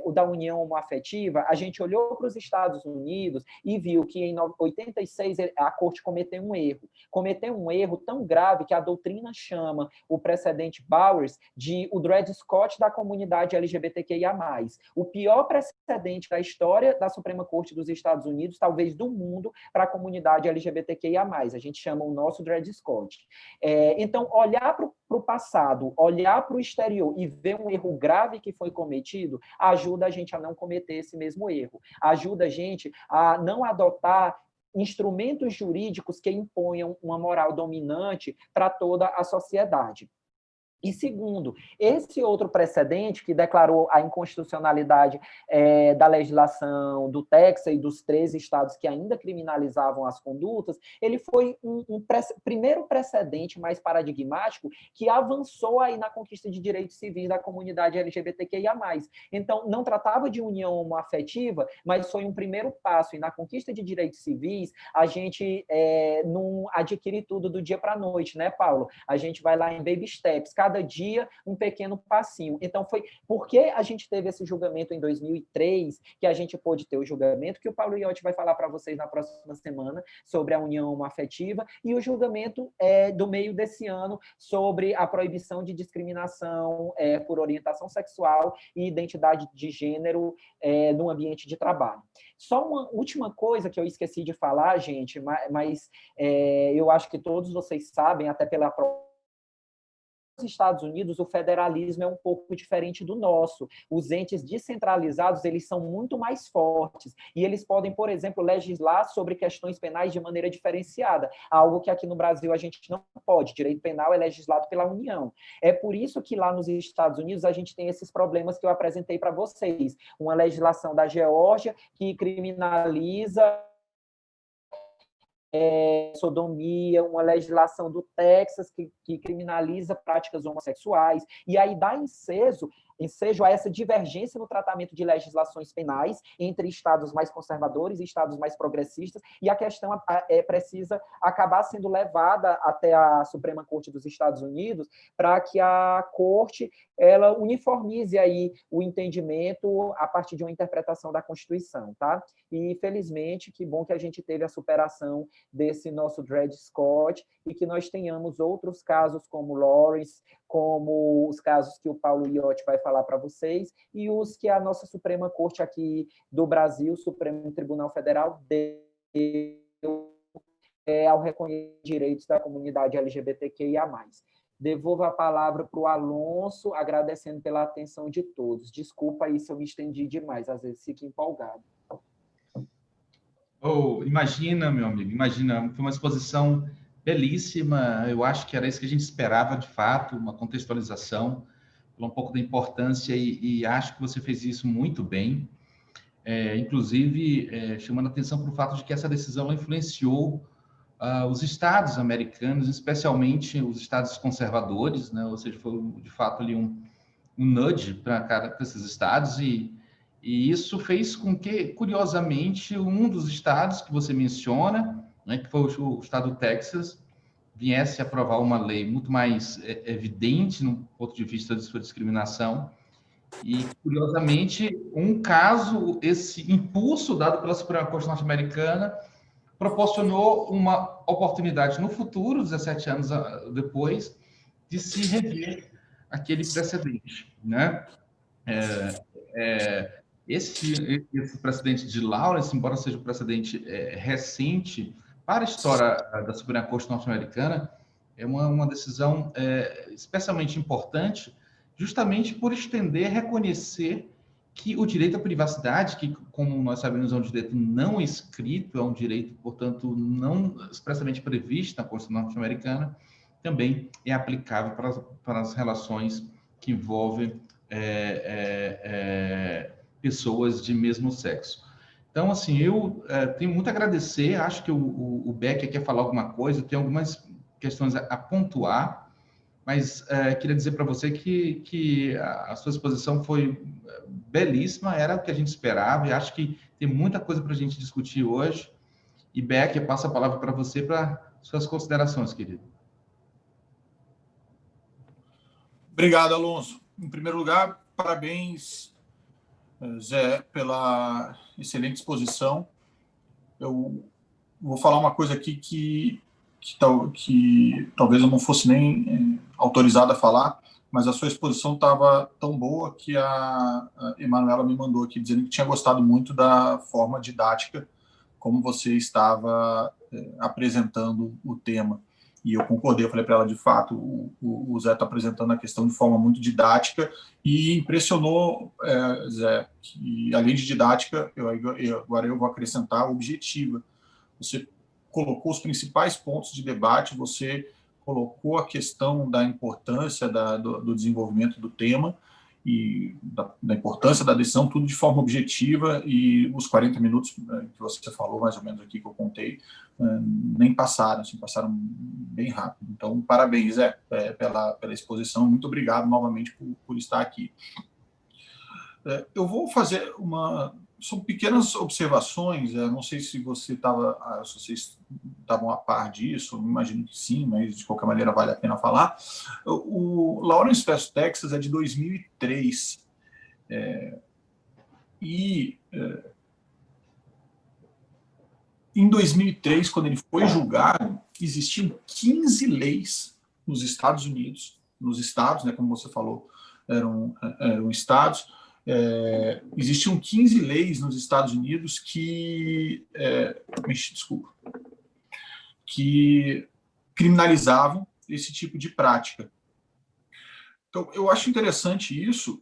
o da união homoafetiva, a gente olhou para os Estados Unidos e viu que em 86 a Corte cometeu um erro tão grave que a doutrina chama o precedente Bowers de o Dred Scott da comunidade LGBTQIA+. O pior precedente da história da Suprema Corte dos Estados Unidos, talvez do mundo, para a comunidade LGBTQIA+. A gente chama o nosso Dred Scott. Então, olhar para o passado, olhar para o exterior e ver um erro grave que foi cometido, ajuda a gente a não cometer esse mesmo erro. Ajuda a gente a não adotar instrumentos jurídicos que imponham uma moral dominante para toda a sociedade. E segundo, esse outro precedente que declarou a inconstitucionalidade da legislação do Texas e dos 13 estados que ainda criminalizavam as condutas, ele foi primeiro precedente mais paradigmático que avançou aí na conquista de direitos civis da comunidade LGBTQIA+. Então, não tratava de união homoafetiva, mas foi um primeiro passo, e na conquista de direitos civis, a gente não adquire tudo do dia para a noite, né, Paulo? A gente vai lá em baby steps, cada cada dia um pequeno passinho. Então, foi porque a gente teve esse julgamento em 2003, que a gente pôde ter o julgamento, que o Paulo Iotti vai falar para vocês na próxima semana, sobre a união afetiva, e o julgamento do meio desse ano sobre a proibição de discriminação por orientação sexual e identidade de gênero no ambiente de trabalho. Só uma última coisa que eu esqueci de falar, gente, mas eu acho que todos vocês sabem, até pela nos Estados Unidos, o federalismo é um pouco diferente do nosso. Os entes descentralizados, eles são muito mais fortes e eles podem, por exemplo, legislar sobre questões penais de maneira diferenciada, algo que aqui no Brasil a gente não pode. Direito penal é legislado pela União. É por isso que lá nos Estados Unidos a gente tem esses problemas que eu apresentei para vocês. Uma legislação da Geórgia que criminaliza sodomia, uma legislação do Texas que criminaliza práticas homossexuais, e aí dá ensejo a essa divergência no tratamento de legislações penais entre estados mais conservadores e estados mais progressistas, e a questão precisa acabar sendo levada até a Suprema Corte dos Estados Unidos para que a Corte ela uniformize aí o entendimento a partir de uma interpretação da Constituição, tá? E, felizmente, que bom que a gente teve a superação desse nosso Dred Scott e que nós tenhamos outros casos como Lawrence, como os casos que o Paulo Iotti vai falar para vocês e os que a nossa Suprema Corte aqui do Brasil, Supremo Tribunal Federal, deu ao reconhecer direitos da comunidade LGBTQIA+. Devolvo a palavra para o Alonso, agradecendo pela atenção de todos. Desculpa aí se eu me estendi demais, às vezes fico empolgado. Imagina, meu amigo, imagina, foi uma exposição belíssima, eu acho que era isso que a gente esperava de fato, uma contextualização, um pouco da importância, e acho que você fez isso muito bem, inclusive chamando atenção para o fato de que essa decisão influenciou os estados americanos, especialmente os estados conservadores, né? Ou seja, foi de fato ali um nudge para esses estados, e isso fez com que, curiosamente, um dos estados que você menciona, né, que foi o estado do Texas, viesse a aprovar uma lei muito mais evidente no ponto de vista de sua discriminação. E, curiosamente, um caso, esse impulso dado pela Suprema Corte norte-americana proporcionou uma oportunidade no futuro, 17 anos depois, de se rever aquele precedente, né? Esse precedente de Lawrence, embora seja um precedente recente para a história da Suprema Corte norte-americana, é uma decisão especialmente importante, justamente por estender, reconhecer que o direito à privacidade, que, como nós sabemos, é um direito não escrito, é um direito, portanto, não expressamente previsto na Constituição norte-americana, também é aplicável para as relações que envolvem pessoas de mesmo sexo. Então, assim, eu tenho muito a agradecer, acho que o Becker quer falar alguma coisa, tem algumas questões a pontuar, mas queria dizer para você que a sua exposição foi belíssima, era o que a gente esperava, e acho que tem muita coisa para a gente discutir hoje. E Becker, passo a palavra para você para suas considerações, querido. Obrigado, Alonso. Em primeiro lugar, parabéns, Zé, pela excelente exposição. Eu vou falar uma coisa aqui que talvez eu não fosse nem autorizado a falar, mas a sua exposição estava tão boa que a Emanuela me mandou aqui dizendo que tinha gostado muito da forma didática como você estava apresentando o tema. E eu concordei, eu falei para ela, de fato, o Zé está apresentando a questão de forma muito didática e impressionou, Zé, que além de didática, agora eu vou acrescentar objetiva. Você colocou os principais pontos de debate, você colocou a questão da importância do desenvolvimento do tema e da importância da decisão, tudo de forma objetiva, e os 40 minutos que você falou, mais ou menos aqui, que eu contei, nem passaram, assim, passaram bem rápido. Então, parabéns, Zé, pela exposição, muito obrigado novamente por estar aqui. Eu vou fazer são pequenas observações. Não sei se vocês estavam a par disso, imagino que sim, mas de qualquer maneira vale a pena falar. O Lawrence vs. Texas é de 2003. Em 2003, quando ele foi julgado, existiam 15 leis nos Estados Unidos, nos estados, né, como você falou, eram estados. Existiam 15 leis nos Estados Unidos que criminalizavam esse tipo de prática. Então, eu acho interessante isso,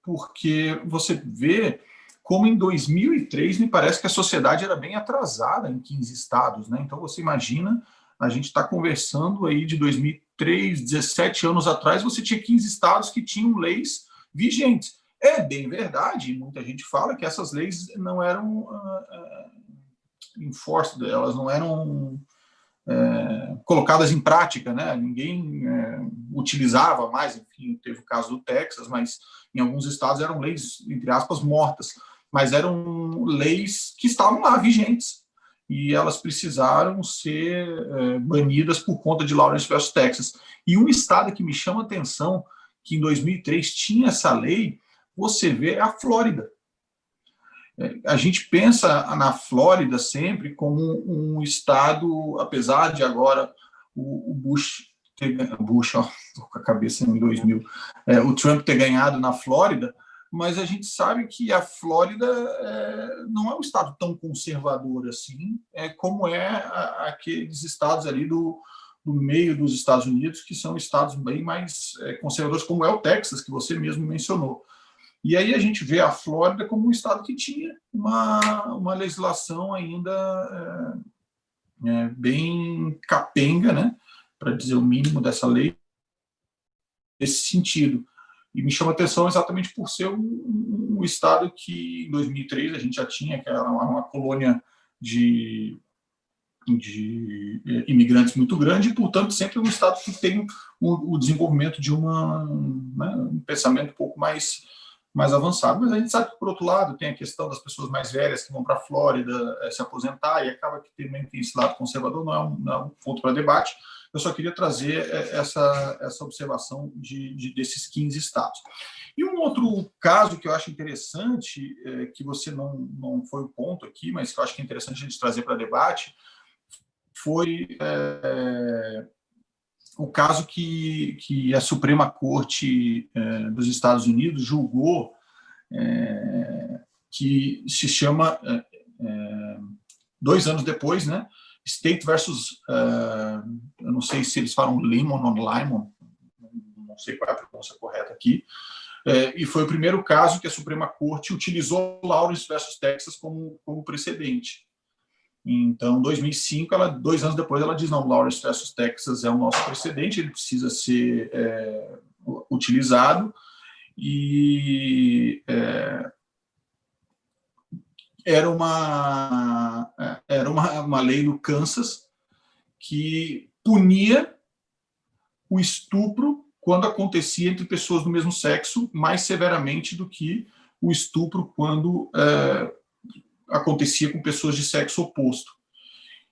porque você vê como em 2003 me parece que a sociedade era bem atrasada em 15 estados, né? Então, você imagina, a gente está conversando aí de 2003, 17 anos atrás, você tinha 15 estados que tinham leis vigentes. É bem verdade, muita gente fala que essas leis não eram enforced, elas não eram colocadas em prática, né? Ninguém utilizava mais, enfim, teve o caso do Texas, mas em alguns estados eram leis, entre aspas, mortas, mas eram leis que estavam lá, vigentes, e elas precisaram ser banidas por conta de Lawrence versus Texas. E um estado que me chama a atenção, que em 2003 tinha essa lei, você vê, é a Flórida. A gente pensa na Flórida sempre como um estado, apesar de agora o Bush, ó, com a cabeça em 2000, o Trump ter ganhado na Flórida, mas a gente sabe que a Flórida não é um estado tão conservador assim, como aqueles estados ali do meio dos Estados Unidos, que são estados bem mais conservadores, como é o Texas, que você mesmo mencionou. E aí a gente vê a Flórida como um estado que tinha uma legislação ainda bem capenga, né, para dizer o mínimo dessa lei, nesse sentido. E me chama a atenção exatamente por ser um estado que, em 2003, a gente já tinha, que era uma colônia de imigrantes muito grande, e, portanto, sempre um estado que tem o desenvolvimento de um pensamento um pouco mais avançado. Mas a gente sabe que, por outro lado, tem a questão das pessoas mais velhas que vão para a Flórida se aposentar, e acaba que também tem esse lado conservador, não é um ponto para debate. Eu só queria trazer essa observação desses 15 estados. E um outro caso que eu acho interessante, que você não foi o ponto aqui, mas que eu acho que é interessante a gente trazer para debate, foi o caso que a Suprema Corte dos Estados Unidos julgou, que se chama, 2 anos depois, né, State versus, eu não sei se eles falam Lemon ou Limon, não sei qual é a pronúncia correta aqui, e foi o primeiro caso que a Suprema Corte utilizou Lawrence versus Texas como precedente. Então, em 2005, 2 anos depois, ela diz, não, Lawrence versus Texas é o nosso precedente, ele precisa ser utilizado, e era uma lei no Kansas que punia o estupro quando acontecia entre pessoas do mesmo sexo mais severamente do que o estupro quando acontecia com pessoas de sexo oposto.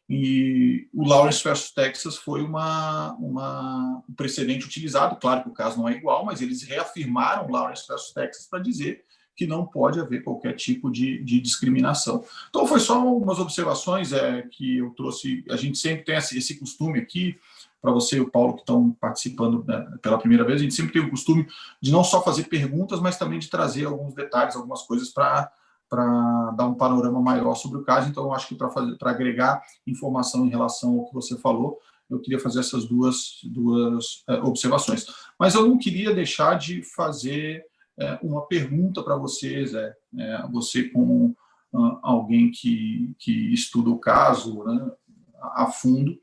E o Lawrence versus Texas foi um precedente utilizado. Claro que o caso não é igual, mas eles reafirmaram Lawrence versus Texas para dizer que não pode haver qualquer tipo de discriminação. Então, foi só algumas observações que eu trouxe. A gente sempre tem esse costume aqui, para você e o Paulo que estão participando, né, pela primeira vez, a gente sempre tem o costume de não só fazer perguntas, mas também de trazer alguns detalhes, algumas coisas para dar um panorama maior sobre o caso. Então, eu acho que para agregar informação em relação ao que você falou, eu queria fazer essas duas observações. Mas eu não queria deixar de fazer uma pergunta para você, Zé. Você, como alguém que estuda o caso, né, a fundo.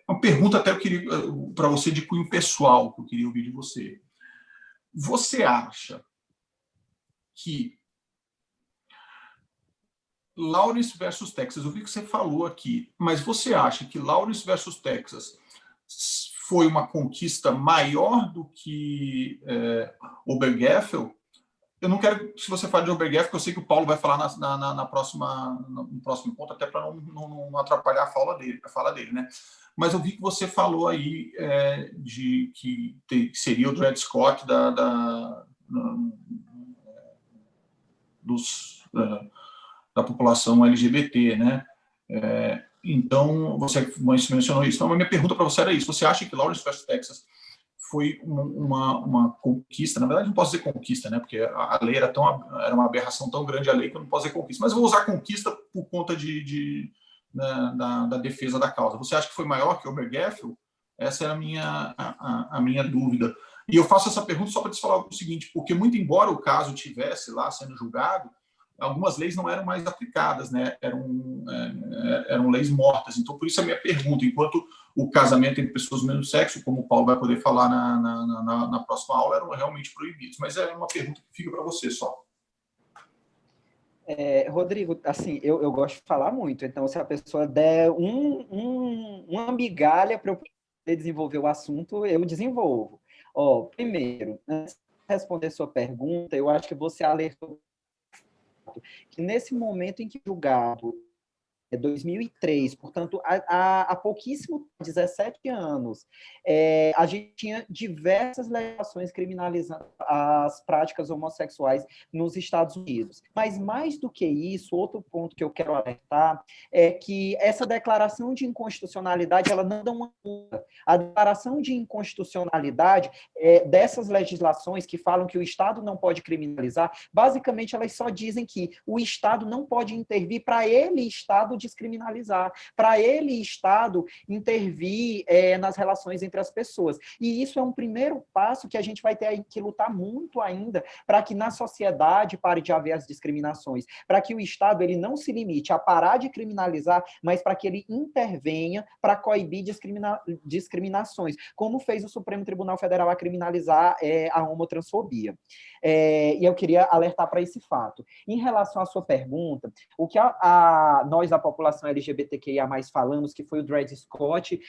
Uma pergunta até eu queria para você de cunho pessoal, que eu queria ouvir de você. Você acha que Lawrence versus Texas, eu vi que você falou aqui, mas você acha que Lawrence versus Texas foi uma conquista maior do que Obergefell? eu não quero que você fale de Obergefell, porque eu sei que o Paulo vai falar no próximo ponto, até para não atrapalhar a fala dele, né? Mas eu vi que você falou aí de que seria o Dred Scott da população LGBT, né? Então, você mencionou isso. Então, a minha pergunta para você era isso. Você acha que Lawrence vs. Texas foi uma conquista? Na verdade, não posso dizer conquista, né? Porque a lei era uma aberração tão grande a lei que eu não posso dizer conquista. Mas eu vou usar conquista por conta da defesa da causa. Você acha que foi maior que Obergefell? Essa é a minha dúvida. E eu faço essa pergunta só para te falar o seguinte, porque muito embora o caso tivesse lá sendo julgado, algumas leis não eram mais aplicadas, né? Eram leis mortas. Então, por isso a minha pergunta, enquanto o casamento entre pessoas do mesmo sexo, como o Paulo vai poder falar na próxima aula, eram realmente proibidos. Mas é uma pergunta que fica para você só. Rodrigo, assim, eu gosto de falar muito, então se a pessoa der uma migalha para eu poder desenvolver o assunto, eu desenvolvo. Primeiro, antes de responder sua pergunta, eu acho que você alertou que nesse momento em que o julgado 2003, portanto, há pouquíssimo, 17 anos, a gente tinha diversas legislações criminalizando as práticas homossexuais nos Estados Unidos. Mas, mais do que isso, outro ponto que eu quero alertar é que essa declaração de inconstitucionalidade, ela não dá uma multa. A declaração de inconstitucionalidade dessas legislações que falam que o Estado não pode criminalizar, basicamente, elas só dizem que o Estado não pode intervir para ele, Estado, descriminalizar, para ele, Estado, intervir nas relações entre as pessoas. E isso é um primeiro passo que a gente vai ter que lutar muito ainda para que na sociedade pare de haver as discriminações, para que o Estado ele não se limite a parar de criminalizar, mas para que ele intervenha para coibir discriminações, como fez o Supremo Tribunal Federal a criminalizar a homotransfobia. E eu queria alertar para esse fato. Em relação à sua pergunta, o que nós, da população LGBTQIA+, falamos, que foi o Dred Scott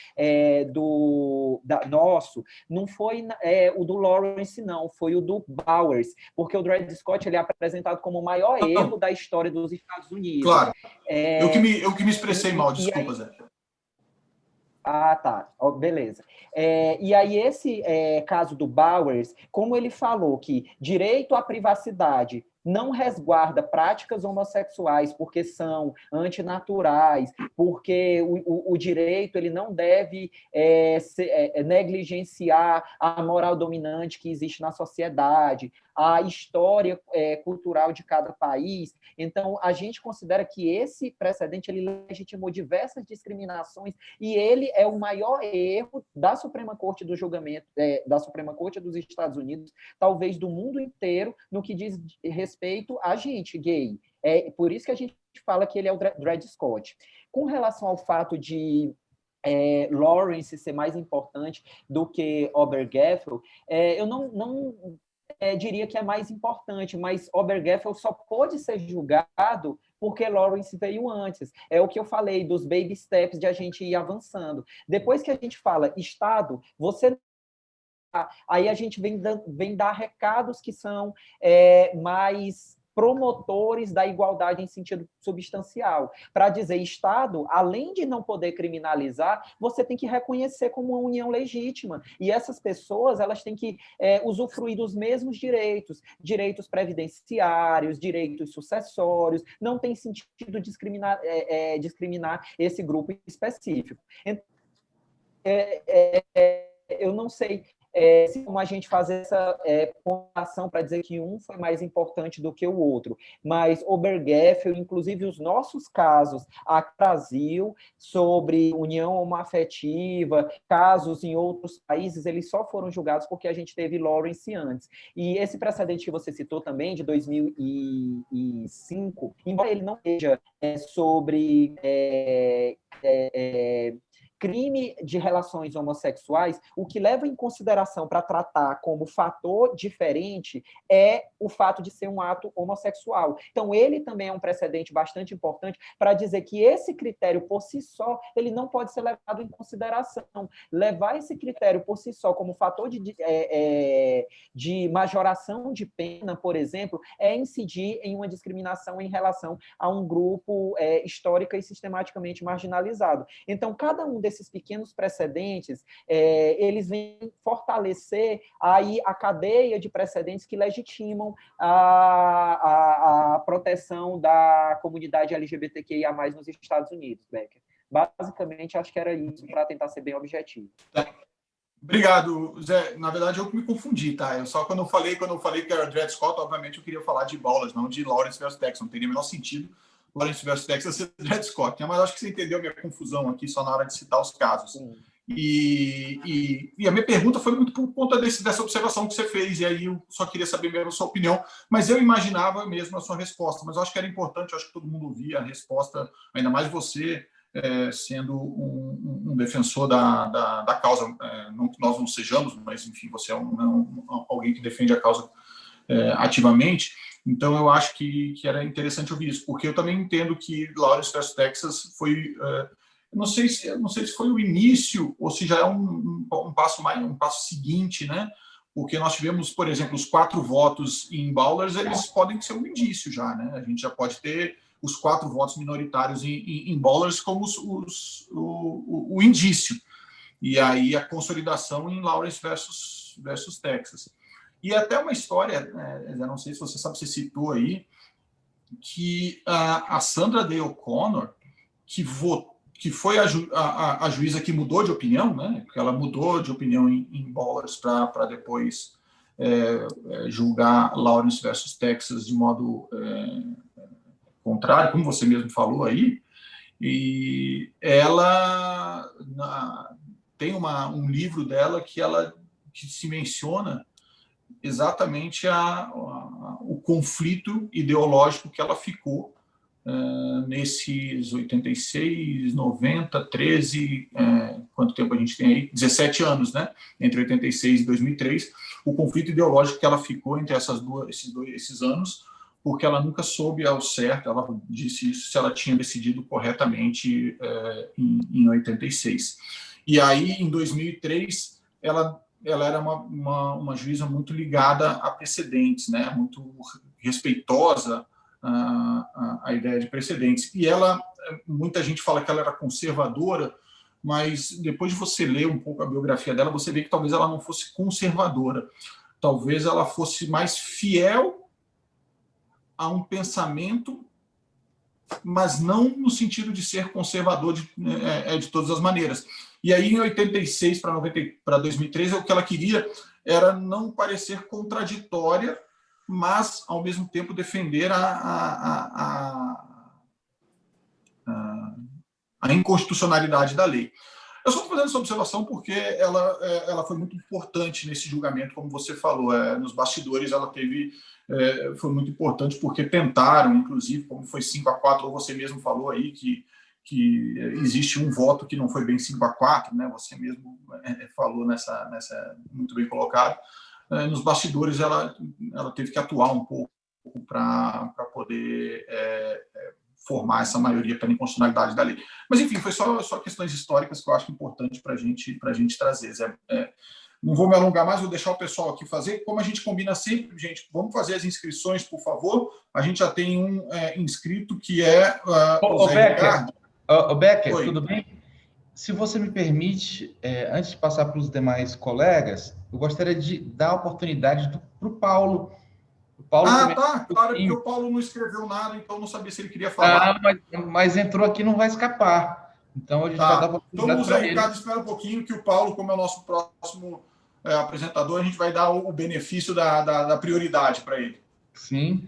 nosso, não foi o do Lawrence, não, foi o do Bowers, porque o Dred Scott ele é apresentado como o maior erro da história dos Estados Unidos. Claro, eu que me expressei mal, desculpa, Zé. Tá. Beleza. E aí, esse caso do Bowers, como ele falou que direito à privacidade não resguarda práticas homossexuais porque são antinaturais, porque o direito ele não deve negligenciar a moral dominante que existe na sociedade, a história cultural de cada país. Então, a gente considera que esse precedente ele legitimou diversas discriminações e ele é o maior erro da Suprema Corte do julgamento, da Suprema Corte dos Estados Unidos, talvez do mundo inteiro, no que diz respeito a gente gay. Por isso que a gente fala que ele é o Dred Scott. Com relação ao fato de Lawrence ser mais importante do que Obergefell, eu não diria que é mais importante, mas Obergefell só pode ser julgado porque Lawrence veio antes. É o que eu falei dos baby steps de a gente ir avançando. Depois que a gente fala Estado, você aí a gente vem dar recados que são mais promotores da igualdade em sentido substancial. Para dizer, Estado, além de não poder criminalizar, você tem que reconhecer como uma união legítima. E essas pessoas, elas têm que usufruir dos mesmos direitos, direitos previdenciários, direitos sucessórios, não tem sentido discriminar esse grupo específico. Eu não sei como a gente fazer essa comparação para dizer que um foi mais importante do que o outro, mas Obergefell, inclusive os nossos casos aqui no Brasil sobre união homoafetiva, casos em outros países, eles só foram julgados porque a gente teve Lawrence antes. E esse precedente que você citou também, de 2005, embora ele não seja sobre crime de relações homossexuais, o que leva em consideração para tratar como fator diferente é o fato de ser um ato homossexual. Então, ele também é um precedente bastante importante para dizer que esse critério, por si só, ele não pode ser levado em consideração. Levar esse critério por si só como fator de majoração de pena, por exemplo, é incidir em uma discriminação em relação a um grupo histórica e sistematicamente marginalizado. Então, cada um desses pequenos precedentes, eles vêm fortalecer aí a cadeia de precedentes que legitimam a proteção da comunidade LGBTQIA+, nos Estados Unidos, Becker. Basicamente, acho que era isso, para tentar ser bem objetivo. Obrigado, Zé. Na verdade, eu que me confundi, tá? Eu só quando eu falei que era Dred Scott, obviamente eu queria falar de Bowles, não de Lawrence versus Texas. Não teria o menor sentido Lawrence versus Texas ser Dred Scott, né? Mas acho que você entendeu a minha confusão aqui só na hora de citar os casos. E a minha pergunta foi muito por conta dessa observação que você fez, e aí eu só queria saber mesmo a sua opinião, mas eu imaginava mesmo a sua resposta, mas eu acho que era importante, eu acho que todo mundo ouvia a resposta, ainda mais você, sendo um defensor da causa, não que nós não sejamos, mas, enfim, você é alguém que defende a causa ativamente. Então, eu acho que era interessante ouvir isso, porque eu também entendo que Lawrence versus Texas foi... não sei se foi o início ou se já é um passo seguinte, né? Porque nós tivemos, por exemplo, os 4 votos em Bowles, eles podem ser um indício já, né? A gente já pode ter os 4 votos minoritários em Bowles como o indício. E aí a consolidação em Lawrence versus Texas. E até uma história, não sei se você sabe, você citou aí, que a Sandra Day O'Connor, que foi a juíza que mudou de opinião, né? Porque ela mudou de opinião em Bowles para depois julgar Lawrence versus Texas de modo contrário, como você mesmo falou aí, e ela tem um livro dela que se menciona exatamente o conflito ideológico que ela ficou nesses 86, 90, 13, quanto tempo a gente tem aí? 17 anos, né? Entre 86 e 2003, o conflito ideológico que ela ficou entre esses anos, porque ela nunca soube ao certo, ela disse isso, se ela tinha decidido corretamente em 86. E aí, em 2003, ela era uma juíza muito ligada a precedentes, né? Muito respeitosa a ideia de precedentes. E muita gente fala que ela era conservadora, mas depois de você ler um pouco a biografia dela, você vê que talvez ela não fosse conservadora. Talvez ela fosse mais fiel a um pensamento, mas não no sentido de ser conservador de todas as maneiras. E aí, em 86 para 2003, o que ela queria era não parecer contraditória, mas, ao mesmo tempo, defender a inconstitucionalidade da lei. Eu só estou fazendo essa observação porque ela foi muito importante nesse julgamento, como você falou. Nos bastidores, ela foi muito importante porque tentaram, inclusive, como foi 5-4, ou você mesmo falou aí que existe um voto que não foi bem 5-4, né? Você mesmo falou nessa muito bem colocado. Nos bastidores, ela teve que atuar um pouco para poder formar essa maioria pela inconstitucionalidade da lei. Mas, enfim, foi só questões históricas que eu acho importante para a gente trazer. Não vou me alongar mais, vou deixar o pessoal aqui fazer. Como a gente combina sempre, gente, vamos fazer as inscrições, por favor. A gente já tem um inscrito que é o Zé Ricardo. Becker, tudo bem? Se você me permite, antes de passar para os demais colegas, eu gostaria de dar a oportunidade para o Paulo. Tá, claro, porque o Paulo não escreveu nada, então eu não sabia se ele queria falar. Mas entrou aqui, não vai escapar. Então a gente vai dar a oportunidade. Então o Zé Ricardo espera um pouquinho, que o Paulo, como é o nosso próximo apresentador, a gente vai dar o benefício da prioridade para ele. Sim.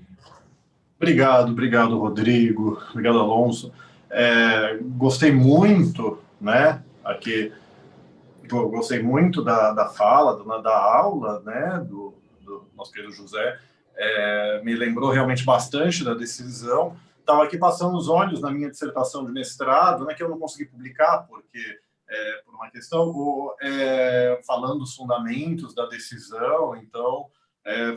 Obrigado, Rodrigo. Obrigado, Alonso. Gostei muito, né? Aqui, gostei muito da fala, da aula, né? Do nosso querido José. Me lembrou realmente bastante da decisão. Estava aqui passando os olhos na minha dissertação de mestrado, né? Que eu não consegui publicar porque por uma questão, falando os fundamentos da decisão, então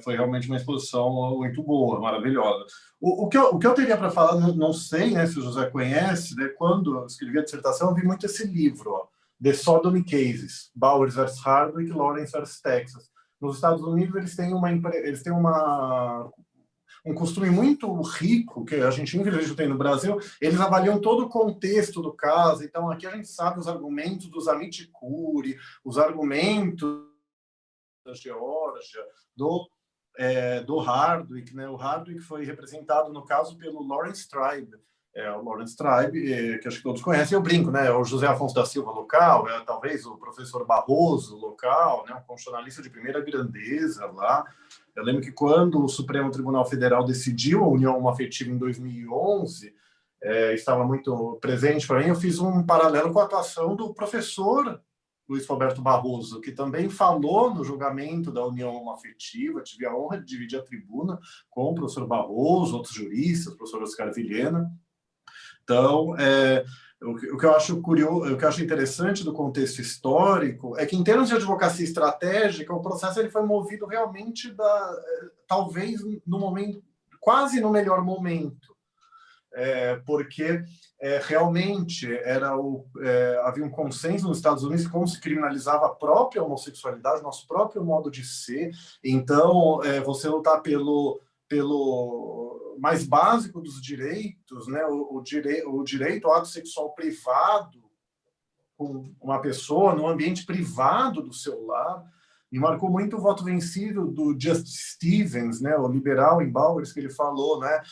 foi realmente uma exposição muito boa, maravilhosa. O que eu teria para falar, não sei, né, se o José conhece, né, quando eu escrevi a dissertação, eu vi muito esse livro, ó, The Sodomy Cases, Bowers versus Hardwick, Lawrence versus Texas. Nos Estados Unidos, eles têm um costume muito rico, que a gente infelizmente tem no Brasil, eles avaliam todo o contexto do caso. Então, aqui a gente sabe os argumentos dos Amit Kuri, os argumentos da Geórgia, do Hardwick, né? O Hardwick foi representado, no caso, pelo Lawrence Tribe. O Lawrence Tribe, que acho que todos conhecem, eu brinco, né? O José Afonso da Silva local, talvez o professor Barroso local, né? Um constitucionalista de primeira grandeza lá. Eu lembro que quando o Supremo Tribunal Federal decidiu a união homoafetiva em 2011, estava muito presente para mim, eu fiz um paralelo com a atuação do professor Luiz Roberto Barroso, que também falou no julgamento da união homoafetiva. Tive a honra de dividir a tribuna com o professor Barroso, outros juristas, o professor Oscar Vilhena. Então, o que eu acho curioso, o que eu acho interessante do contexto histórico é que, em termos de advocacia estratégica, o processo ele foi movido realmente talvez no momento, quase no melhor momento, porque realmente havia um consenso nos Estados Unidos de como se criminalizava a própria homossexualidade, nosso próprio modo de ser. Então, você lutar pelo mais básico dos direitos, né? o direito ao ato sexual privado com uma pessoa no ambiente privado do seu lar. Me marcou muito o voto vencido do Justice Stevens, né, o liberal em Bowers, que ele falou, né,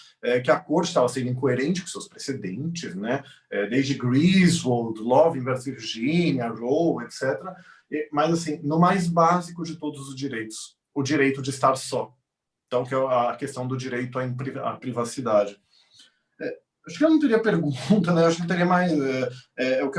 que a corte estava sendo incoerente com seus precedentes, né, desde Griswold, Love versus Virginia, Roe, etc. Mas, assim, no mais básico de todos os direitos, o direito de estar só. Então, que é a questão do direito à privacidade. Acho que eu não teria pergunta, né? Acho que teria mais...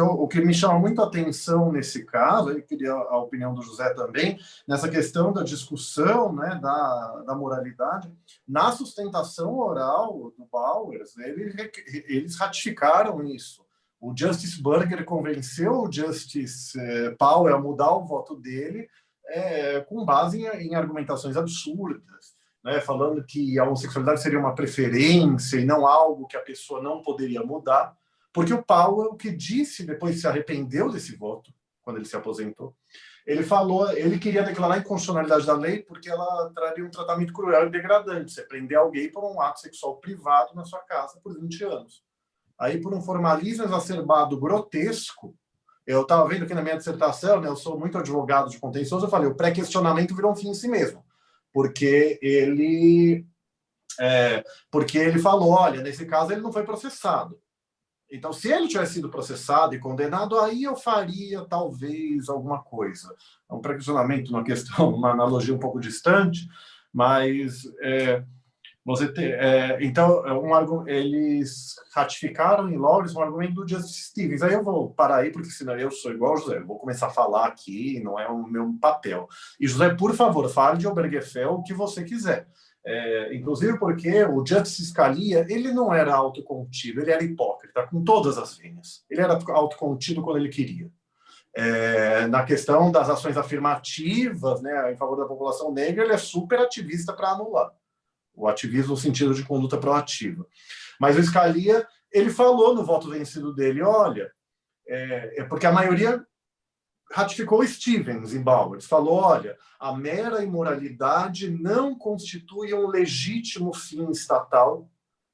o que me chama muito a atenção nesse caso, eu queria a opinião do José também, nessa questão da discussão, né, da moralidade, na sustentação oral do Bowers, né, eles ratificaram isso. O Justice Burger convenceu o Justice Powell a mudar o voto dele com base em argumentações absurdas, né, falando que a homossexualidade seria uma preferência e não algo que a pessoa não poderia mudar, porque o Powell, que disse, depois se arrependeu desse voto, quando ele se aposentou, ele queria declarar a inconstitucionalidade da lei porque ela traria um tratamento cruel e degradante, você prender alguém por um ato sexual privado na sua casa por 20 anos. Aí, por um formalismo exacerbado grotesco, eu estava vendo aqui na minha dissertação, né, eu sou muito advogado de contencioso, eu falei, o pré-questionamento virou um fim em si mesmo. Porque ele falou, olha, nesse caso ele não foi processado. Então, se ele tivesse sido processado e condenado, aí eu faria, talvez, alguma coisa. É um pré-questionamento, uma analogia um pouco distante, mas então, eles ratificaram em Lawrence um argumento do Justice Stevens. Aí eu vou parar aí, porque senão eu sou igual ao José, eu vou começar a falar aqui, não é o meu papel. E, José, por favor, fale de Obergefell o que você quiser. Inclusive porque o Justice Scalia, ele não era autocontido, ele era hipócrita, com todas as linhas. Ele era autocontido quando ele queria. Na questão das ações afirmativas, né, em favor da população negra, ele é super ativista para anular. O ativismo no sentido de conduta proativa. Mas o Scalia, ele falou no voto vencido dele, olha, porque a maioria ratificou Stevens em Bowers, falou, olha, a mera imoralidade não constitui um legítimo fim estatal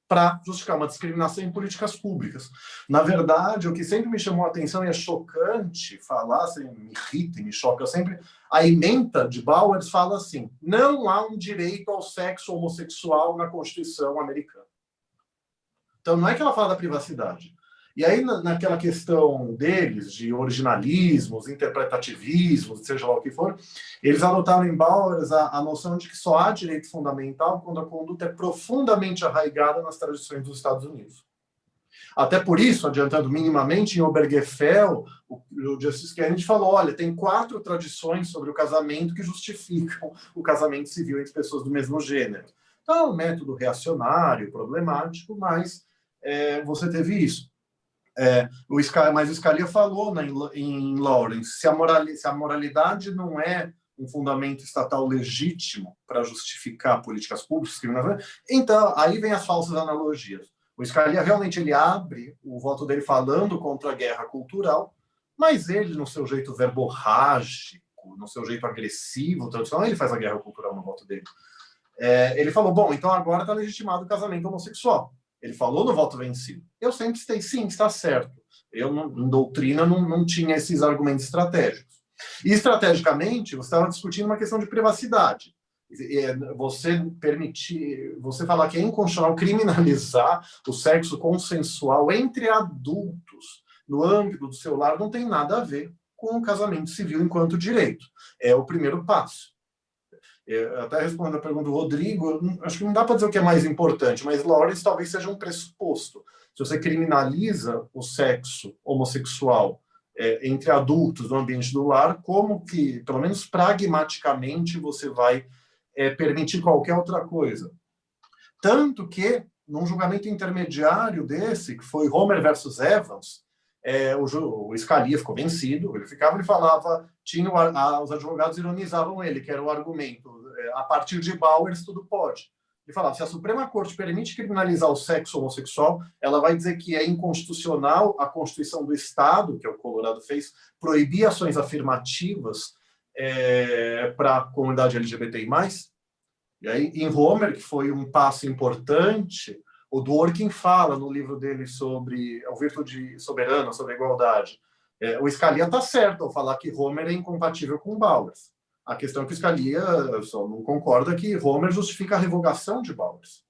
para justificar uma discriminação em políticas públicas. Na verdade, o que sempre me chamou a atenção, e é chocante falar, assim, me irrita e me choca sempre, a ementa de Bowers fala assim, não há um direito ao sexo homossexual na Constituição americana. Então, não é que ela fala da privacidade. E aí, naquela questão deles, de originalismos, interpretativismos, seja lá o que for, eles adotaram em Bowers a noção de que só há direito fundamental quando a conduta é profundamente arraigada nas tradições dos Estados Unidos. Até por isso, adiantando minimamente, em Obergefell, o Justice Kennedy falou, olha, tem 4 tradições sobre o casamento que justificam o casamento civil entre pessoas do mesmo gênero. Então, é um método reacionário, problemático, mas você teve isso. Mas o Scalia falou, né, em Lawrence, se a moralidade não é um fundamento estatal legítimo para justificar políticas públicas, então aí vem as falsas analogias. O Scalia realmente ele abre o voto dele falando contra a guerra cultural, mas ele, no seu jeito verborrágico, no seu jeito agressivo, tradicional, ele faz a guerra cultural no voto dele. Ele falou, bom, então agora está legitimado o casamento homossexual. Ele falou no voto vencido. Eu sempre citei, sim, está certo. Eu, em doutrina, não tinha esses argumentos estratégicos. E, estrategicamente, você estava discutindo uma questão de privacidade. Você falar que é inconstitucional criminalizar o sexo consensual entre adultos no âmbito do seu lar não tem nada a ver com o casamento civil enquanto direito. É o primeiro passo. Até respondendo a pergunta do Rodrigo, acho que não dá para dizer o que é mais importante, mas Lawrence talvez seja um pressuposto. Se você criminaliza o sexo homossexual entre adultos no ambiente do lar, como que, pelo menos pragmaticamente, você vai permitir qualquer outra coisa? Tanto que, num julgamento intermediário desse, que foi Homer versus Evans, o Scalia ficou vencido, ele falava, os advogados ironizavam ele, que era o argumento, a partir de Bowers tudo pode. Ele falava, se a Suprema Corte permite criminalizar o sexo homossexual, ela vai dizer que é inconstitucional a Constituição do Estado, que é o Colorado fez, proibir ações afirmativas para a comunidade LGBTI+. E aí, em Homer, que foi um passo importante, o Dworkin fala no livro dele sobre a virtude soberana, sobre a igualdade. O Scalia está certo ao falar que Homer é incompatível com Bowers. A questão é que o Scalia só não concorda que Homer justifica a revogação de Bowers.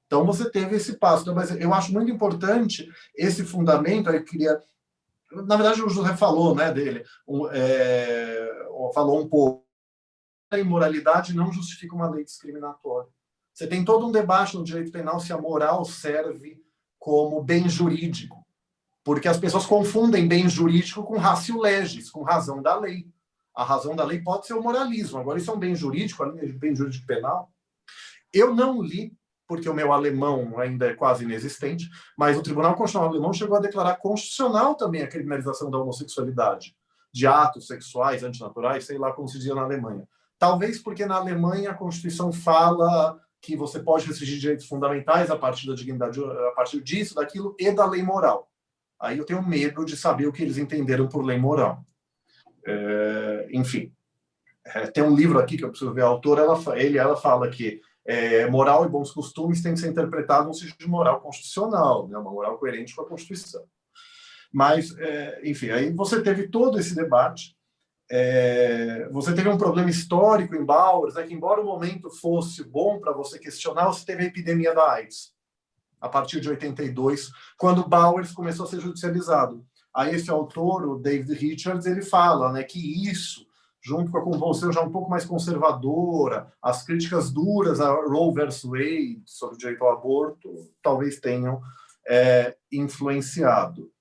Então você teve esse passo. Mas eu acho muito importante esse fundamento. Eu queria... Na verdade, o José falou, né, dele. Falou um pouco. A imoralidade não justifica uma lei discriminatória. Você tem todo um debate no direito penal se a moral serve como bem jurídico, porque as pessoas confundem bem jurídico com ratio legis, com razão da lei. A razão da lei pode ser o moralismo. Agora, isso é um bem jurídico, a linha de bem jurídico penal. Eu não li, porque o meu alemão ainda é quase inexistente, mas o Tribunal Constitucional Alemão chegou a declarar constitucional também a criminalização da homossexualidade, de atos sexuais antinaturais, sei lá como se dizia na Alemanha. Talvez porque na Alemanha a Constituição fala que você pode restringir direitos fundamentais a partir da dignidade, a partir disso, daquilo e da lei moral. Aí eu tenho medo de saber o que eles entenderam por lei moral. Enfim, tem um livro aqui que eu preciso ver a autora, ela fala que moral e bons costumes têm que ser interpretados no sentido de moral constitucional, né, uma moral coerente com a Constituição. Mas, enfim, aí você teve todo esse debate. Você teve um problema histórico em Bowers, né, que embora o momento fosse bom para você questionar, você teve a epidemia da AIDS, a partir de 82, quando Bowers começou a ser judicializado. Aí esse autor, o David Richards, ele fala, né, que isso, junto com a convulsão já um pouco mais conservadora, as críticas duras a Roe versus Wade sobre o direito ao aborto, talvez tenham influenciado.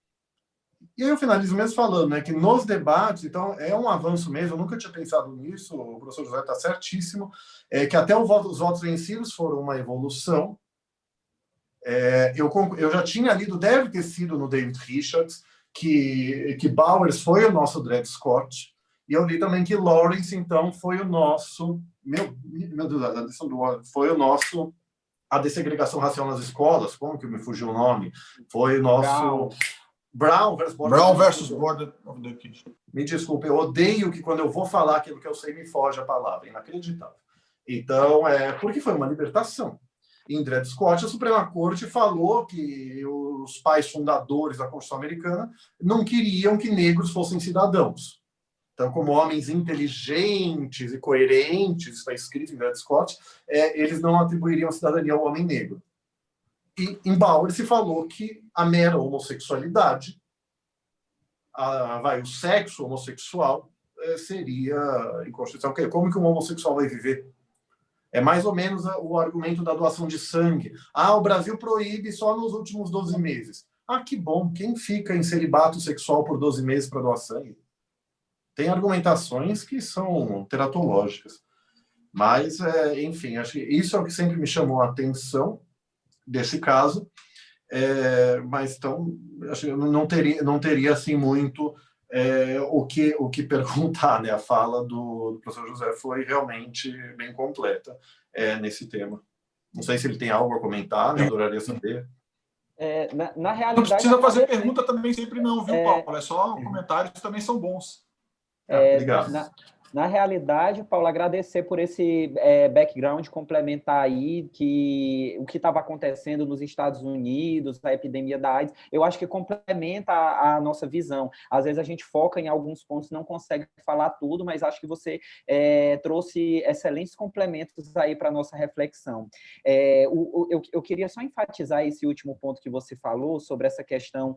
E aí eu finalizo mesmo falando, né, que nos debates, então é um avanço mesmo, eu nunca tinha pensado nisso, o professor José está certíssimo, que até os votos vencidos foram uma evolução. Eu já tinha lido, deve ter sido no David Richards, que Bowers foi o nosso Dred Scott, e eu li também que Lawrence, então, foi o nosso, meu Deus, foi o nosso, a dessegregação racial nas escolas, como que me fugiu o nome? Foi o nosso... Brown versus Board of Education. Me desculpe, eu odeio que quando eu vou falar aquilo que eu sei, me foge a palavra. Inacreditável. Então, porque foi uma libertação. Em Dred Scott, a Suprema Corte falou que os pais fundadores da Constituição Americana não queriam que negros fossem cidadãos. Então, como homens inteligentes e coerentes, está escrito em Dred Scott, eles não atribuiriam cidadania ao homem negro. E em Bowers se falou que a mera homossexualidade, o sexo homossexual, seria inconstitucional. Como que um homossexual vai viver? É mais ou menos o argumento da doação de sangue. O Brasil proíbe só nos últimos 12 meses. Que bom, quem fica em celibato sexual por 12 meses para doar sangue? Tem argumentações que são teratológicas. Mas, enfim, acho que isso é o que sempre me chamou a atenção desse caso. Mas então, acho que não teria assim muito o que perguntar, né? A fala do professor José foi realmente bem completa nesse tema. Não sei se ele tem algo a comentar, né? Adoraria saber. Na realidade... Não precisa fazer pergunta também sempre não, viu, Paulo? É só comentários que também são bons. Obrigado. Na realidade, Paulo, agradecer por esse background complementar aí, que o que estava acontecendo nos Estados Unidos, a epidemia da AIDS, eu acho que complementa a nossa visão. Às vezes a gente foca em alguns pontos, não consegue falar tudo, mas acho que você trouxe excelentes complementos aí para a nossa reflexão. Eu queria só enfatizar esse último ponto que você falou, sobre essa questão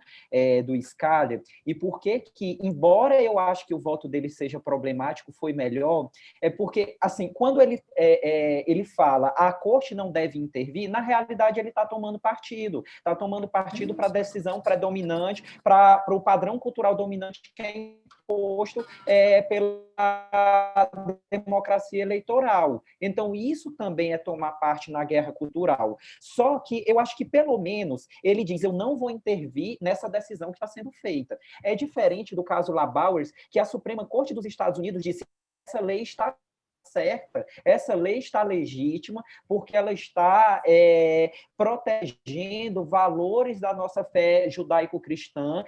do Scalia, e por que, embora eu acho que o voto dele seja problemático, foi melhor, porque, assim, quando ele fala a corte não deve intervir, na realidade ele está tomando partido para a decisão predominante, para o padrão cultural dominante que é imposto pela democracia eleitoral. Então, isso também é tomar parte na guerra cultural. Só que eu acho que, pelo menos, ele diz, eu não vou intervir nessa decisão que está sendo feita. É diferente do caso Labauers, que a Suprema Corte dos Estados Unidos disse essa lei está certa, essa lei está legítima, porque ela está protegendo valores da nossa fé judaico-cristã,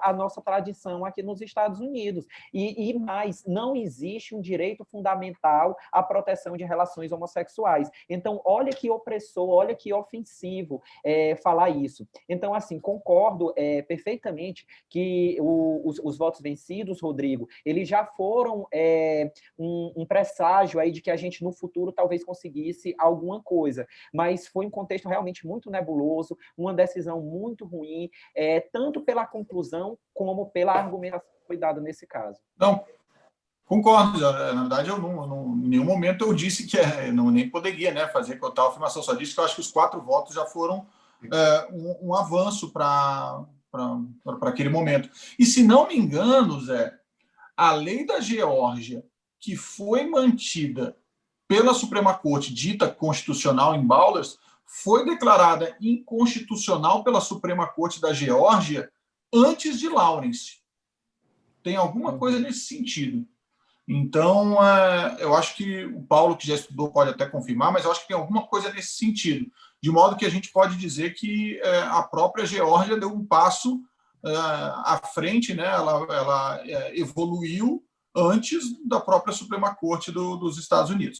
a nossa tradição aqui nos Estados Unidos. E mais, não existe um direito fundamental à proteção de relações homossexuais. Então, olha que opressor, olha que ofensivo falar isso. Então, assim, concordo perfeitamente que os votos vencidos, Rodrigo, eles já foram um presságio aí de que a gente, no futuro, talvez conseguisse alguma coisa. Mas foi um contexto realmente muito nebuloso, uma decisão muito ruim, tanto pela conclusão como pela argumentação que foi dada nesse caso. Não, concordo. Na verdade, em nenhum momento eu disse que nem poderia, né, fazer tal afirmação. Só disse que eu acho que os 4 votos já foram um avanço para aquele momento. E, se não me engano, Zé, a lei da Geórgia, que foi mantida pela Suprema Corte, dita constitucional em Bowlers, foi declarada inconstitucional pela Suprema Corte da Geórgia antes de Lawrence. Tem alguma coisa nesse sentido. Então, eu acho que o Paulo, que já estudou, pode até confirmar, mas eu acho que tem alguma coisa nesse sentido. De modo que a gente pode dizer que a própria Geórgia deu um passo à frente, né? Ela evoluiu antes da própria Suprema Corte dos Estados Unidos.